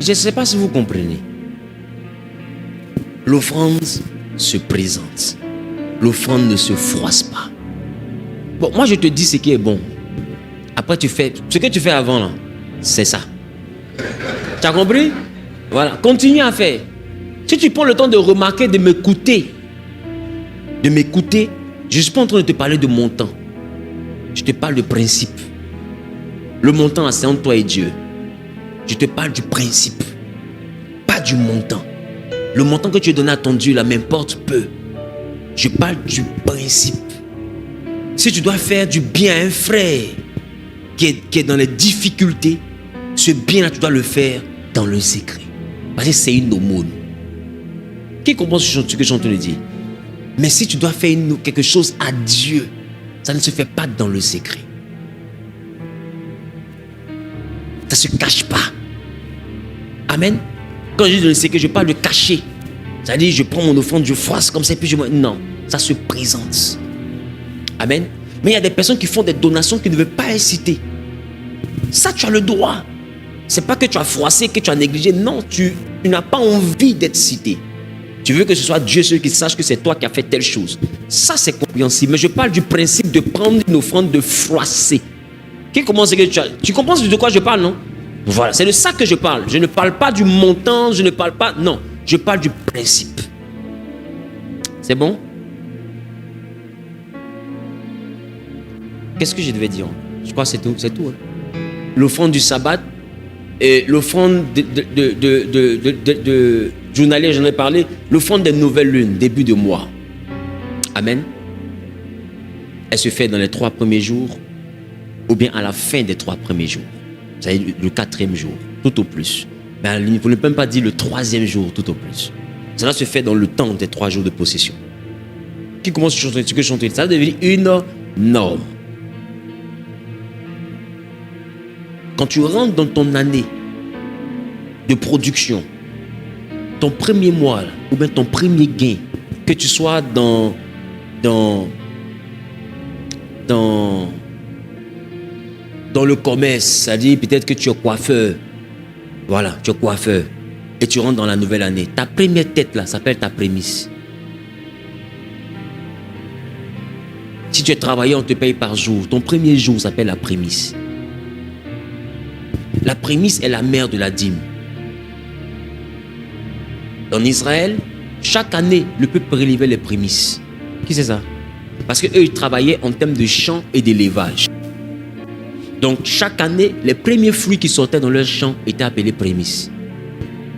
Je ne sais pas si vous comprenez. L'offrande se présente. L'offrande ne se froisse pas. Bon, moi je te dis ce qui est bon. Après tu fais... ce que tu fais avant là, c'est ça. Tu as compris? Voilà, continue à faire. Si tu prends le temps de remarquer, de m'écouter, Je ne suis pas en train de te parler de montant. Je te parle de principe. Le montant, c'est entre toi et Dieu. Je te parle du principe, pas du montant. Le montant que tu as donné à ton Dieu, là, m'importe peu. Je parle du principe. Si tu dois faire du bien à un frère qui est dans les difficultés, ce bien-là, tu dois le faire dans le secret. Parce que c'est une aumône. Qui comprend ce que je suis en train de dire? Mais si tu dois faire quelque chose à Dieu, ça ne se fait pas dans le secret. Ça ne se cache pas. Amen. Quand je dis dans le secret, je parle de cacher. C'est-à-dire, je prends mon offrande, je froisse comme ça, puis non, ça se présente. Amen. Mais il y a des personnes qui font des donations qui ne veulent pas être citées. Ça, tu as le droit. C'est pas que tu as froissé, que tu as négligé. Non, tu n'as pas envie d'être cité. Tu veux que ce soit Dieu seul qui sache que c'est toi qui as fait telle chose. Ça, c'est compréhensible. Mais je parle du principe de prendre une offrande, de froisser. Tu comprends de quoi je parle, non? Voilà, c'est de ça que je parle. Je ne parle pas du montant, je ne parle pas... Non, je parle du principe. C'est bon? Qu'est-ce que je devais dire? Je crois que c'est tout. C'est tout. Hein? L'offrande du sabbat et l'offrande de journalier, j'en ai parlé. L'offrande des nouvelles lunes, début de mois. Amen. Elle se fait dans les 3 premiers jours ou bien à la fin des 3 premiers jours. C'est-à-dire le 4e jour, tout au plus. Mais il ne faut même pas dire le 3e jour, tout au plus. Cela se fait dans le temps des 3 jours de possession. Qui commence à chanter ce que je chante? Ça devient une norme. Quand tu rentres dans ton année de production, ton premier mois, ou bien ton premier gain, que tu sois dans le commerce, c'est-à-dire peut-être que tu es coiffeur, voilà, tu es coiffeur, et tu rentres dans la nouvelle année, ta première tête là s'appelle ta prémisse. Si tu es travailleur, on te paye par jour, ton premier jour s'appelle la prémisse. La prémisse est la mère de la dîme. En Israël, chaque année, le peuple prélevait les prémices. Qui c'est ça? Parce qu'eux, ils travaillaient en termes de champ et d'élevage. Donc, chaque année, les premiers fruits qui sortaient dans leur champ étaient appelés prémices.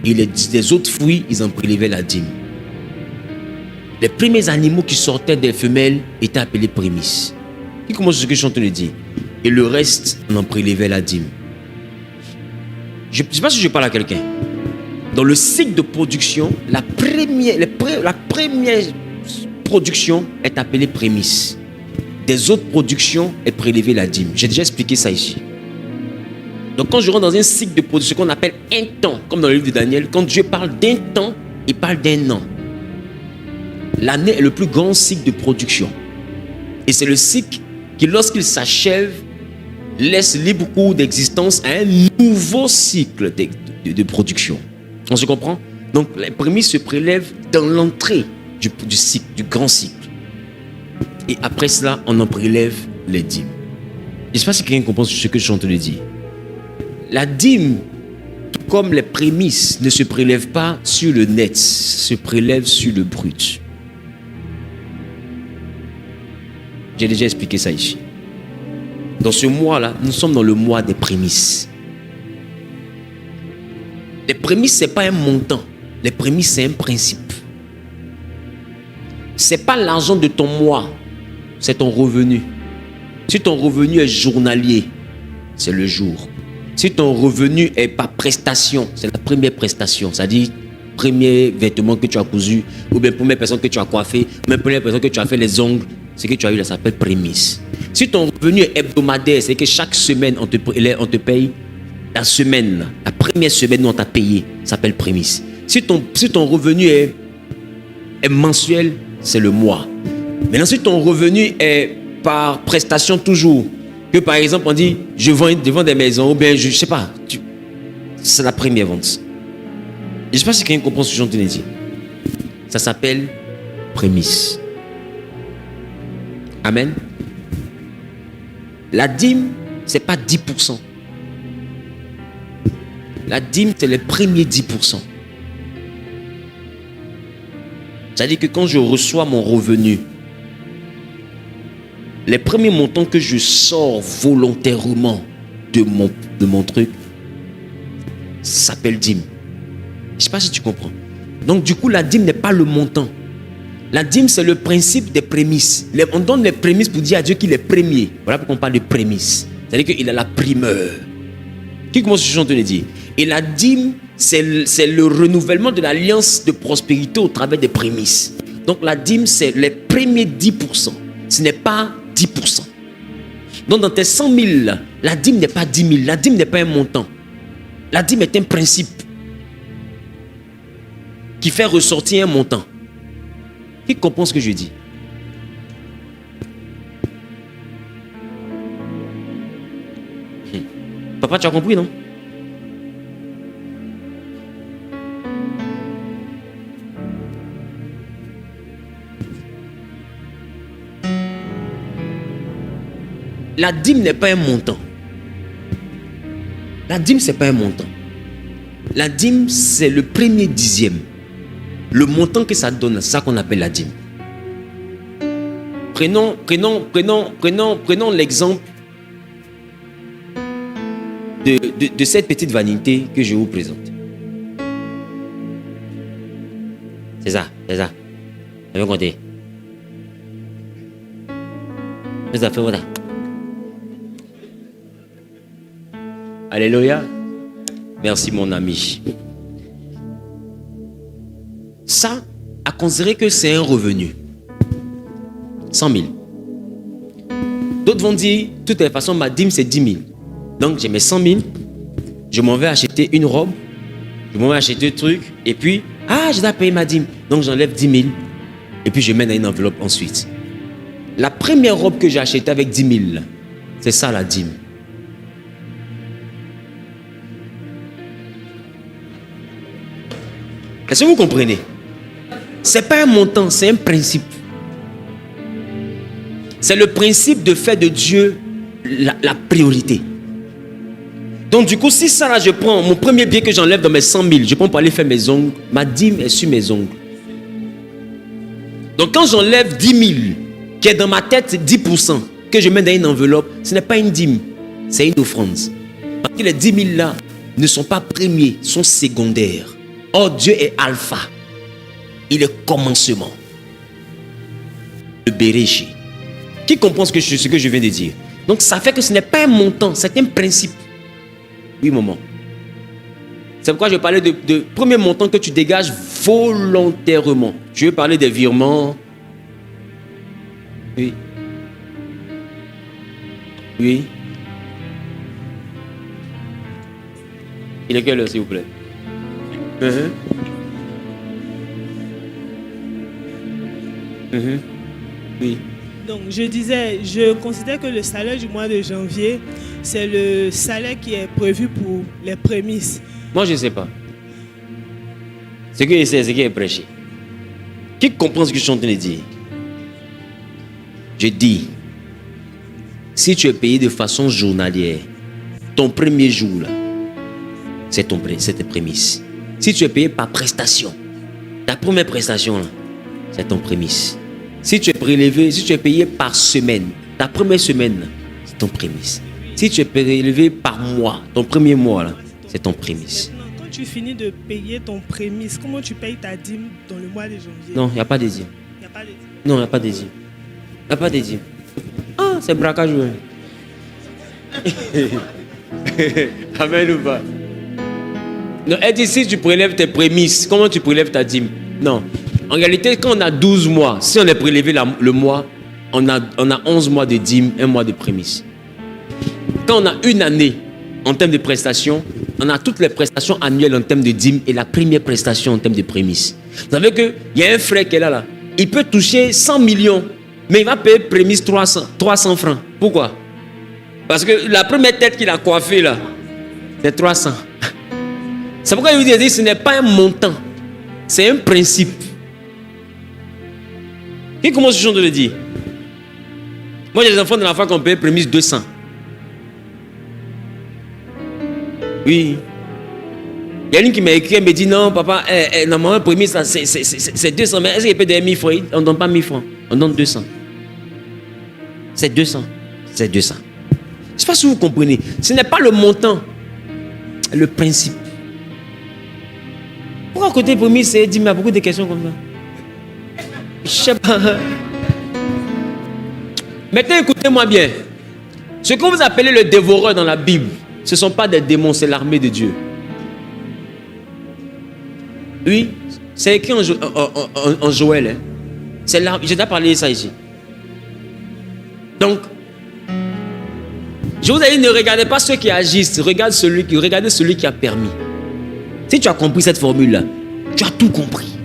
Et les autres fruits, ils en prélevaient la dîme. Les premiers animaux qui sortaient des femelles étaient appelés prémices. Qui commence ce que je suis en train de dire? Et le reste, on en prélevait la dîme. Je ne sais pas si je parle à quelqu'un. Dans le cycle de production, la première production est appelée prémisse. Des autres productions est prélevée la dîme. J'ai déjà expliqué ça ici. Donc quand je rentre dans un cycle de production qu'on appelle un temps, comme dans le livre de Daniel, quand Dieu parle d'un temps, il parle d'un an. L'année est le plus grand cycle de production. Et c'est le cycle qui, lorsqu'il s'achève, laisse libre cours d'existence à un nouveau cycle de production. On se comprend? Donc les prémices se prélèvent dans l'entrée du cycle, du grand cycle. Et après cela, on en prélève les dîmes. Je ne sais pas si quelqu'un comprend ce que je suis en train de dire. La dîme, tout comme les prémices, ne se prélève pas sur le net, se prélève sur le brut. J'ai déjà expliqué ça ici. Dans ce mois-là, nous sommes dans le mois des prémices. Les prémices, ce n'est pas un montant. Les prémices, c'est un principe. Ce n'est pas l'argent de ton mois, c'est ton revenu. Si ton revenu est journalier, c'est le jour. Si ton revenu est par prestation, c'est la première prestation, c'est-à-dire premier vêtement que tu as cousu, ou bien première personne que tu as coiffé, ou bien première personne que tu as fait les ongles, ce que tu as eu là, ça s'appelle prémisse. Si ton revenu est hebdomadaire, c'est que chaque semaine, on te paye la semaine, la première semaine où on t'a payé, ça s'appelle prémisse. Si ton revenu est mensuel, c'est le mois. Maintenant, si ton revenu est par prestation toujours, que par exemple, on dit, je vends des maisons, ou bien, je ne sais pas, c'est la première vente. Je ne sais pas si quelqu'un comprend ce que je viens de dire. Ça s'appelle prémisse. Amen. La dîme, ce n'est pas 10%. La dîme, c'est les premiers 10%. C'est-à-dire que quand je reçois mon revenu, les premiers montants que je sors volontairement de mon truc s'appelle dîme. Je ne sais pas si tu comprends. Donc du coup, la dîme n'est pas le montant. La dîme, c'est le principe des prémices. On donne les prémices pour dire à Dieu qu'il est premier. Voilà pourquoi on parle de prémices. C'est-à-dire qu'il a la primeur. Qui commence ce que je te le dire? Et la dîme, c'est le renouvellement de l'alliance de prospérité au travers des prémices. Donc la dîme, c'est les premiers 10%. Ce n'est pas 10%. Donc dans tes 100 000, la dîme n'est pas 10 000. La dîme n'est pas un montant. La dîme est un principe qui fait ressortir un montant. Qui comprend ce que je dis? Papa, tu as compris, non? La dîme n'est pas un montant. La dîme, ce n'est pas un montant. La dîme, c'est le premier dixième. Le montant que ça donne, c'est ça qu'on appelle la dîme. Prenons l'exemple de cette petite vanité que je vous présente. C'est ça. Je vais compter. Ça fait voilà. Alléluia. Merci mon ami. Ça, à considérer que c'est un revenu. 100 000. D'autres vont dire, de toutes les façons, ma dîme c'est 10 000. Donc j'ai mes 100 000, je m'en vais acheter une robe, je m'en vais acheter un truc, et puis, je dois payer ma dîme. Donc j'enlève 10 000, et puis je mets dans une enveloppe ensuite. La première robe que j'ai achetée avec 10 000, c'est ça la dîme. Est-ce que vous comprenez? Ce n'est pas un montant, c'est un principe. C'est le principe de faire de Dieu la priorité. Donc du coup, si ça là, je prends mon premier billet que j'enlève dans mes 100 000, je prends pour aller faire mes ongles, ma dîme est sur mes ongles. Donc quand j'enlève 10 000, qui est dans ma tête, c'est 10%, que je mets dans une enveloppe, ce n'est pas une dîme, c'est une offrande. Parce que les 10 000 là ne sont pas premiers, sont secondaires. Or Dieu est alpha. Il est commencement. Le Béréché. Qui comprend ce que je viens de dire? Donc ça fait que ce n'est pas un montant, c'est un principe. Oui, maman. C'est pourquoi je parlais de premier montant que tu dégages volontairement. Je veux parler des virements. Oui. Oui. Il est quelle heure, s'il vous plaît? Oui. Donc, je disais, je considère que le salaire du mois de janvier, c'est le salaire qui est prévu pour les prémices. Moi, je ne sais pas. Ce que je sais, c'est qui est prêché. Qui comprend ce que je suis en train de dire? Je dis, si tu es payé de façon journalière, ton premier jour, là, c'est tes prémices. Si tu es payé par prestation, ta première prestation, là, c'est ton prémisse. Si tu es prélevé, si tu es payé par semaine, ta première semaine, là, c'est ton prémisse. Si tu es prélevé par mois, ton premier mois, là, c'est ton prémisse. Maintenant, quand tu finis de payer ton prémisse, comment tu payes ta dîme dans le mois de janvier? Non, il n'y a pas de dîme. Il n'y a pas de dîme. Non, il n'y a pas de dîme. Il n'y a pas de dîme. Ah, c'est braquage. Amen ou pas? Non, elle dit si tu prélèves tes prémices, comment tu prélèves ta dîme? Non. En réalité, quand on a 12 mois, si on est prélevé le mois, on a 11 mois de dîme, 1 mois de prémices. Quand on a une année en termes de prestations, on a toutes les prestations annuelles en termes de dîme et la première prestation en termes de prémices. Vous savez qu'il y a un frère qui est là. Il peut toucher 100 millions, mais il va payer prémisse 300 francs. Pourquoi? Parce que la première tête qu'il a coiffée là, c'est 300. C'est pourquoi il vous dit, ce n'est pas un montant, c'est un principe. Qui commence ce genre de le dire? Moi, j'ai des enfants de la foi qui ont payé prémisse 200. Oui. Il y a une qui m'a écrit, elle me dit non, papa, normalement, prémisse, c'est 200, mais est-ce qu'il peut donner 1000 francs? On ne donne pas 1000 francs, on donne 200. C'est 200. C'est 200. Je ne sais pas si vous comprenez. Ce n'est pas le montant, le principe. Pourquoi côté premier, c'est dit, mais il y a beaucoup de questions comme ça. Je ne sais pas. Maintenant, écoutez-moi bien. Ce que vous appelez le dévoreur dans la Bible, ce ne sont pas des démons, c'est l'armée de Dieu. Oui, c'est écrit en Joël. Hein. J'ai déjà parlé de ça ici. Donc, je vous ai dit, ne regardez pas ceux qui agissent, regardez celui qui a permis. Si tu as compris cette formule-là, tu as tout compris.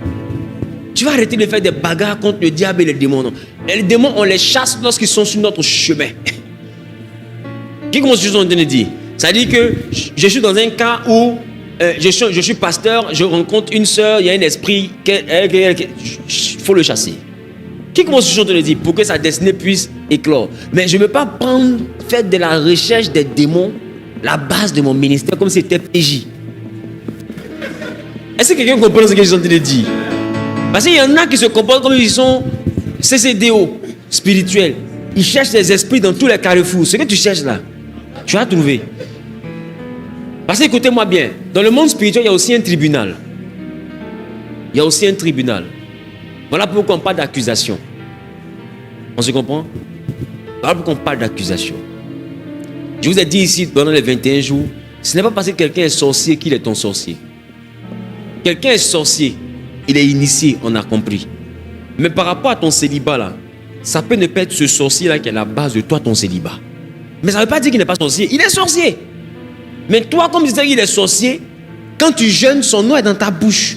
Tu vas arrêter de faire des bagarres contre le diable et les démons. Non. Les démons, on les chasse lorsqu'ils sont sur notre chemin. Qui commence à dire? Ça dit que je suis dans un cas où je suis pasteur, je rencontre une soeur, il y a un esprit, il faut le chasser. Qui commence à te le dire pour que sa destinée puisse éclore? Mais je ne veux pas faire de la recherche des démons la base de mon ministère comme si c'était PJ. Est-ce que quelqu'un comprend ce que je suis en train de dire? Parce qu'il y en a qui se comportent comme ils sont CCDO, spirituels. Ils cherchent des esprits dans tous les carrefours. Ce que tu cherches là, tu vas trouver. Parce que écoutez-moi bien, dans le monde spirituel, il y a aussi un tribunal. Il y a aussi un tribunal. Voilà pourquoi on parle d'accusation. On se comprend? Voilà pourquoi on parle d'accusation. Je vous ai dit ici, pendant les 21 jours, ce n'est pas parce que quelqu'un est sorcier qu'il est ton sorcier. Quelqu'un est sorcier, il est initié, on a compris. Mais par rapport à ton célibat là, ça peut ne pas être ce sorcier là qui est la base de toi, ton célibat. Mais ça ne veut pas dire qu'il n'est pas sorcier, il est sorcier. Mais toi, comme tu disais qu'il est sorcier, quand tu jeûnes, son nom est dans ta bouche.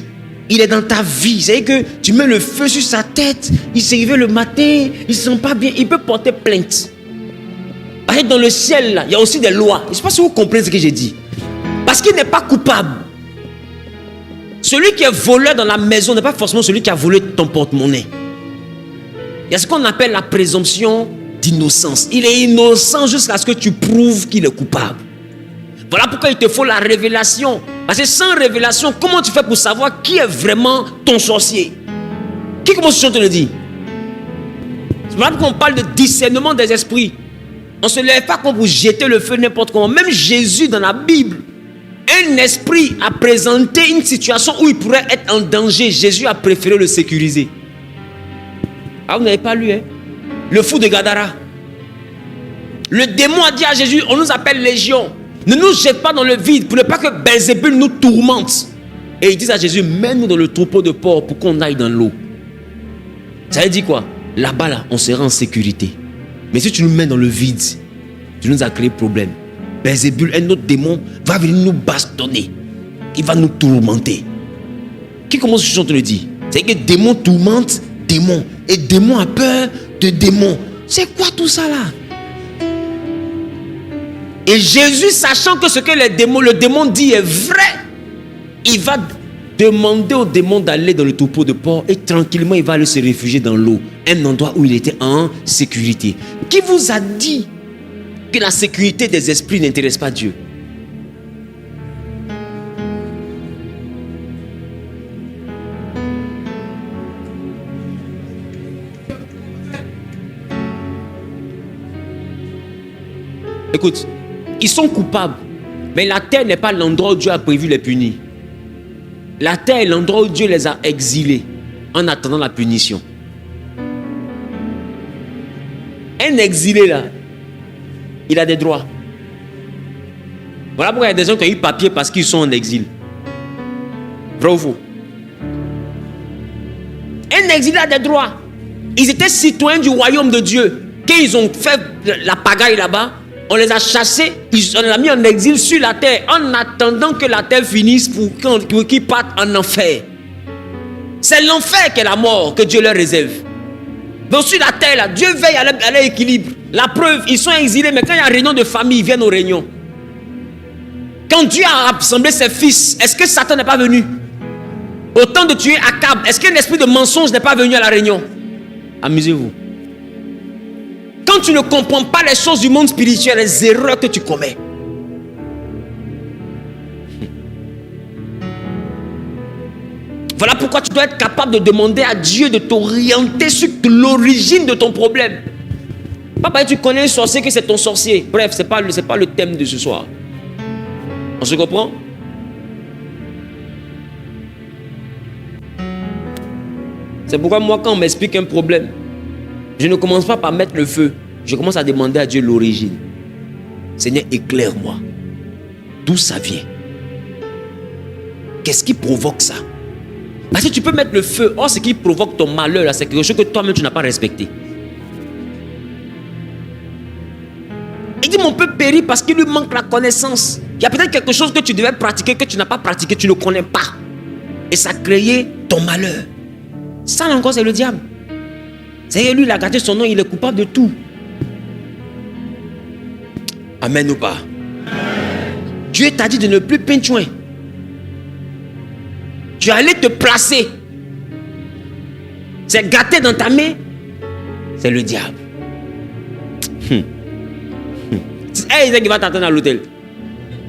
Il est dans ta vie. C'est-à-dire que tu mets le feu sur sa tête, il s'est réveillé le matin, il ne se sent pas bien, il peut porter plainte. Parce que dans le ciel, là, il y a aussi des lois. Je ne sais pas si vous comprenez ce que j'ai dit. Parce qu'il n'est pas coupable. Celui qui est voleur dans la maison n'est pas forcément celui qui a volé ton porte-monnaie. Il y a ce qu'on appelle la présomption d'innocence. Il est innocent jusqu'à ce que tu prouves qu'il est coupable. Voilà pourquoi il te faut la révélation. Parce que sans révélation, comment tu fais pour savoir qui est vraiment ton sorcier? Qui commence à te le dire? Voilà pourquoi on parle de discernement des esprits. On ne se lève pas comme pour jeter le feu n'importe comment. Même Jésus dans la Bible, un esprit a présenté une situation où il pourrait être en danger. Jésus a préféré le sécuriser. Ah, vous n'avez pas lu, hein? Le fou de Gadara. Le démon a dit à Jésus, on nous appelle Légion. Ne nous jette pas dans le vide pour ne pas que Belzébul nous tourmente. Et ils disent à Jésus, mets-nous dans le troupeau de porcs pour qu'on aille dans l'eau. Ça veut dire quoi? Là-bas, là, on sera en sécurité. Mais si tu nous mets dans le vide, tu nous as créé problème. Belzébul, un autre démon, va venir nous bastonner. Il va nous tourmenter. Qui commence à te le dire? C'est que démon tourmente démon. Et démon a peur de démon. C'est quoi tout ça là? Et Jésus, sachant que ce que le démon dit est vrai, il va demander au démon d'aller dans le troupeau de porcs et tranquillement il va aller se réfugier dans l'eau, un endroit où il était en sécurité. Qui vous a dit que la sécurité des esprits n'intéresse pas Dieu? Écoute, ils sont coupables, mais la terre n'est pas l'endroit où Dieu a prévu les punir. La terre est l'endroit où Dieu les a exilés en attendant la punition. Un exilé là, il a des droits. Voilà pourquoi il y a des gens qui ont eu papier parce qu'ils sont en exil. Vrai ou faux? Un exilé a des droits. Ils étaient citoyens du royaume de Dieu. Quand ils ont fait la pagaille là-bas, on les a chassés, on les a mis en exil sur la terre en attendant que la terre finisse pour qu'ils partent en enfer. C'est l'enfer qu'est la mort que Dieu leur réserve. Donc sur la terre, là, Dieu veille à leur équilibre. La preuve, ils sont exilés, mais quand il y a réunion de famille, ils viennent aux réunions. Quand Dieu a rassemblé ses fils, est-ce que Satan n'est pas venu? Au temps de tuer Akab, est-ce qu'un esprit de mensonge n'est pas venu à la réunion? Amusez-vous. Quand tu ne comprends pas les choses du monde spirituel, les erreurs que tu commets. Voilà pourquoi tu dois être capable de demander à Dieu de t'orienter sur l'origine de ton problème. Papa, tu connais un sorcier que c'est ton sorcier. Bref, c'est pas le thème de ce soir. On se comprend? C'est pourquoi moi, quand on m'explique un problème, je ne commence pas par mettre le feu. Je commence à demander à Dieu l'origine. Seigneur, éclaire-moi. D'où ça vient? Qu'est-ce qui provoque ça? Parce que tu peux mettre le feu. Or, ce qui provoque ton malheur, là, c'est quelque chose que toi-même, tu n'as pas respecté. Il dit, mon peuple périt parce qu'il lui manque la connaissance. Il y a peut-être quelque chose que tu devais pratiquer, que tu n'as pas pratiqué, tu ne connais pas. Et ça a créé ton malheur. Ça, là encore, c'est le diable. C'est lui, il a gardé son nom, il est coupable de tout. Amen ou pas? Dieu t'a dit de ne plus pinchouin. Tu allais te placer. C'est gâté dans ta main. C'est le diable. Hey, il va t'attendre à l'hôtel.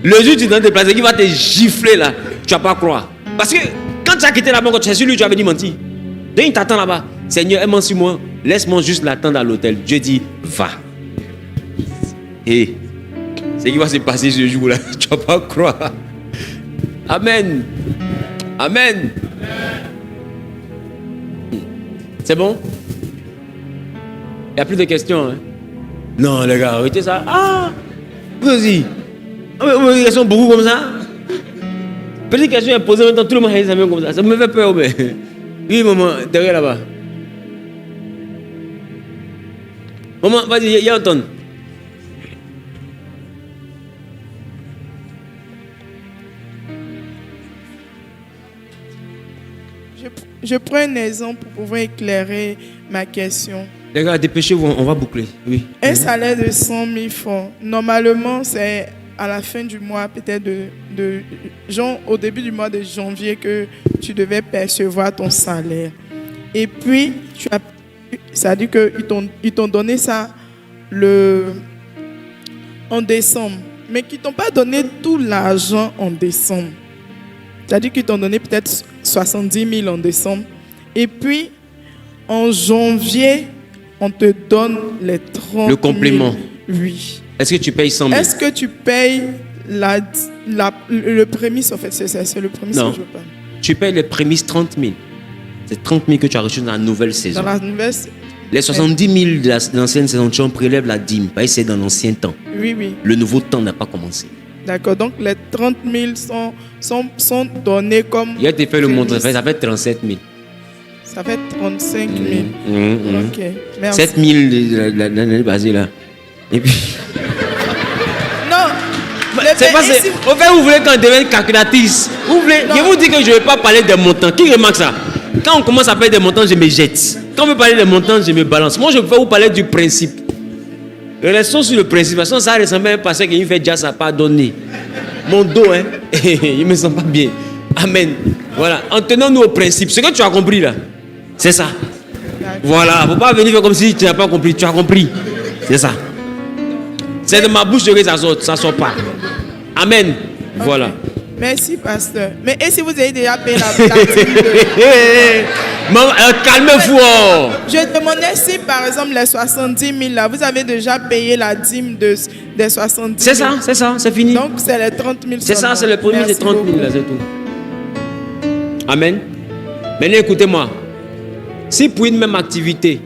Le jour où tu dois te déplacer, il va te gifler là. Tu vas pas croire. Parce que quand tu as quitté là-bas, quand tu es sur lui, tu avais dit mentir. Donc il t'attend là-bas. Seigneur, aime-moi sur moi. Laisse-moi juste l'attendre à l'hôtel. Dieu dit, va. Et c'est ce qui va se passer ce jour-là. Tu vas pas croire. Amen. Amen. C'est bon? Il n'y a plus de questions. Hein? Non, les gars, arrêtez ça. Ah, vas-y. Des questions beaucoup comme ça. Petite question est posée maintenant, tout le monde a des amis comme ça. Ça me fait peur. Mais... Oui, maman, derrière là-bas. Maman, vas-y, il y a un tonne. Je prends un exemple pour pouvoir éclairer ma question. Les gars, dépêchez-vous, on va boucler. Oui. Un salaire de 100 000 francs, normalement, c'est à la fin du mois, peut-être genre au début du mois de janvier que tu devais percevoir ton salaire. Et puis, ça a dit qu'ils t'ont donné ça en décembre, mais qu'ils ne t'ont pas donné tout l'argent en décembre. C'est-à-dire qu'ils t'ont donné peut-être 70 000 en décembre. Et puis, en janvier, on te donne les 30 000. Le complément. Oui. Est-ce que tu payes 100 000? Est-ce que tu payes le prémisse, en fait? C'est le prémisse Non. que je parle. Tu payes les prémices 30 000. C'est 30 000 que tu as reçu dans la nouvelle saison. Dans la nouvelle... Les 70 000 de l'ancienne saison, tu en prélèves la dîme. Parce que c'est dans l'ancien temps. Oui, oui. Le nouveau temps n'a pas commencé. D'accord. Donc, les 30 000 sont donnés comme... Il a été fait le montant, prémisse. ça fait 37 000. Ça fait 35 000. Ok. Merci. 7 000 l'année basée là. Et puis... Non. C'est pas ça. Au fait, vous voulez qu'on devienne calculatrice. Vous voulez... Non. Je vous dis que je ne vais pas parler des montants. Qui remarque ça? Quand on commence à parler des montants, je me jette. Quand on veut parler des montants, je me balance. Moi, je vais vous parler du principe. Restons sur le principe. Parce que ça ressemble à un pasteur qui me fait déjà ça pardonner. Mon dos, hein, il me sent pas bien. Amen. Voilà. En tenant-nous au principe. Ce que tu as compris là, c'est ça. Voilà. Il ne faut pas venir faire comme si tu n'as pas compris. Tu as compris. C'est ça. C'est de ma bouche que ça sort pas. Amen. Voilà. Merci, pasteur. Mais et si vous avez déjà payé la dîme Maman, calmez-vous. Oh. Je demandais si, par exemple, les 70 000 là, vous avez déjà payé la dîme des 70 000. C'est ça, c'est fini. Donc, c'est les 30 000. C'est ça, c'est le premier des 30 000 là, c'est tout. Amen. Maintenant, écoutez-moi. Si pour une même activité,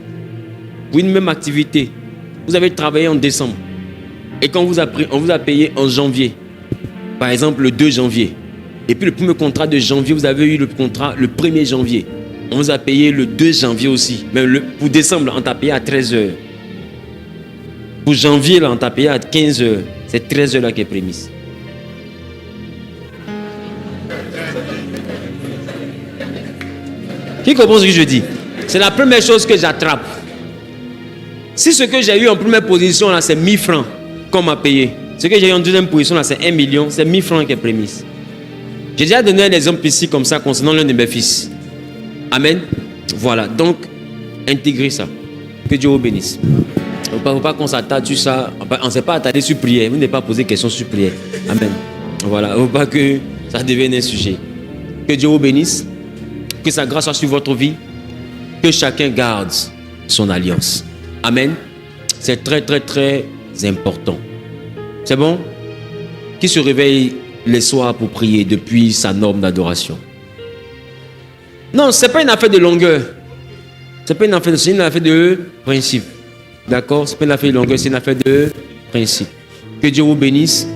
vous avez travaillé en décembre et qu'on vous a payé en janvier, par exemple le 2 janvier, et puis le premier contrat de janvier, vous avez eu le contrat le 1er janvier. On vous a payé le 2 janvier aussi. Mais pour décembre, on t'a payé à 13 heures. Pour janvier, là, on t'a payé à 15 heures. C'est 13 heures là qui est prémisse. Qui comprend ce que je dis? C'est la première chose que j'attrape. Si ce que j'ai eu en première position là, c'est 1000 francs qu'on m'a payé. Ce que j'ai eu en deuxième position là, c'est 1 million. C'est 1000 francs qui est prémisse. J'ai déjà donné un exemple ici comme ça concernant l'un de mes fils. Amen. Voilà. Donc, intégrez ça. Que Dieu vous bénisse. Il ne faut pas qu'on s'attarde sur ça. On ne s'est pas attardé sur prière. Vous n'avez pas posé question sur prière. Amen. Voilà. Il ne faut pas que ça devienne un sujet. Que Dieu vous bénisse. Que sa grâce soit sur votre vie. Que chacun garde son alliance. Amen. C'est très, très, très important. C'est bon? Qui se réveille les soirs pour prier depuis sa norme d'adoration? Non, ce n'est pas une affaire de longueur. Ce n'est pas une affaire de principe. D'accord? Ce n'est pas une affaire de longueur, c'est une affaire de principe. Que Dieu vous bénisse.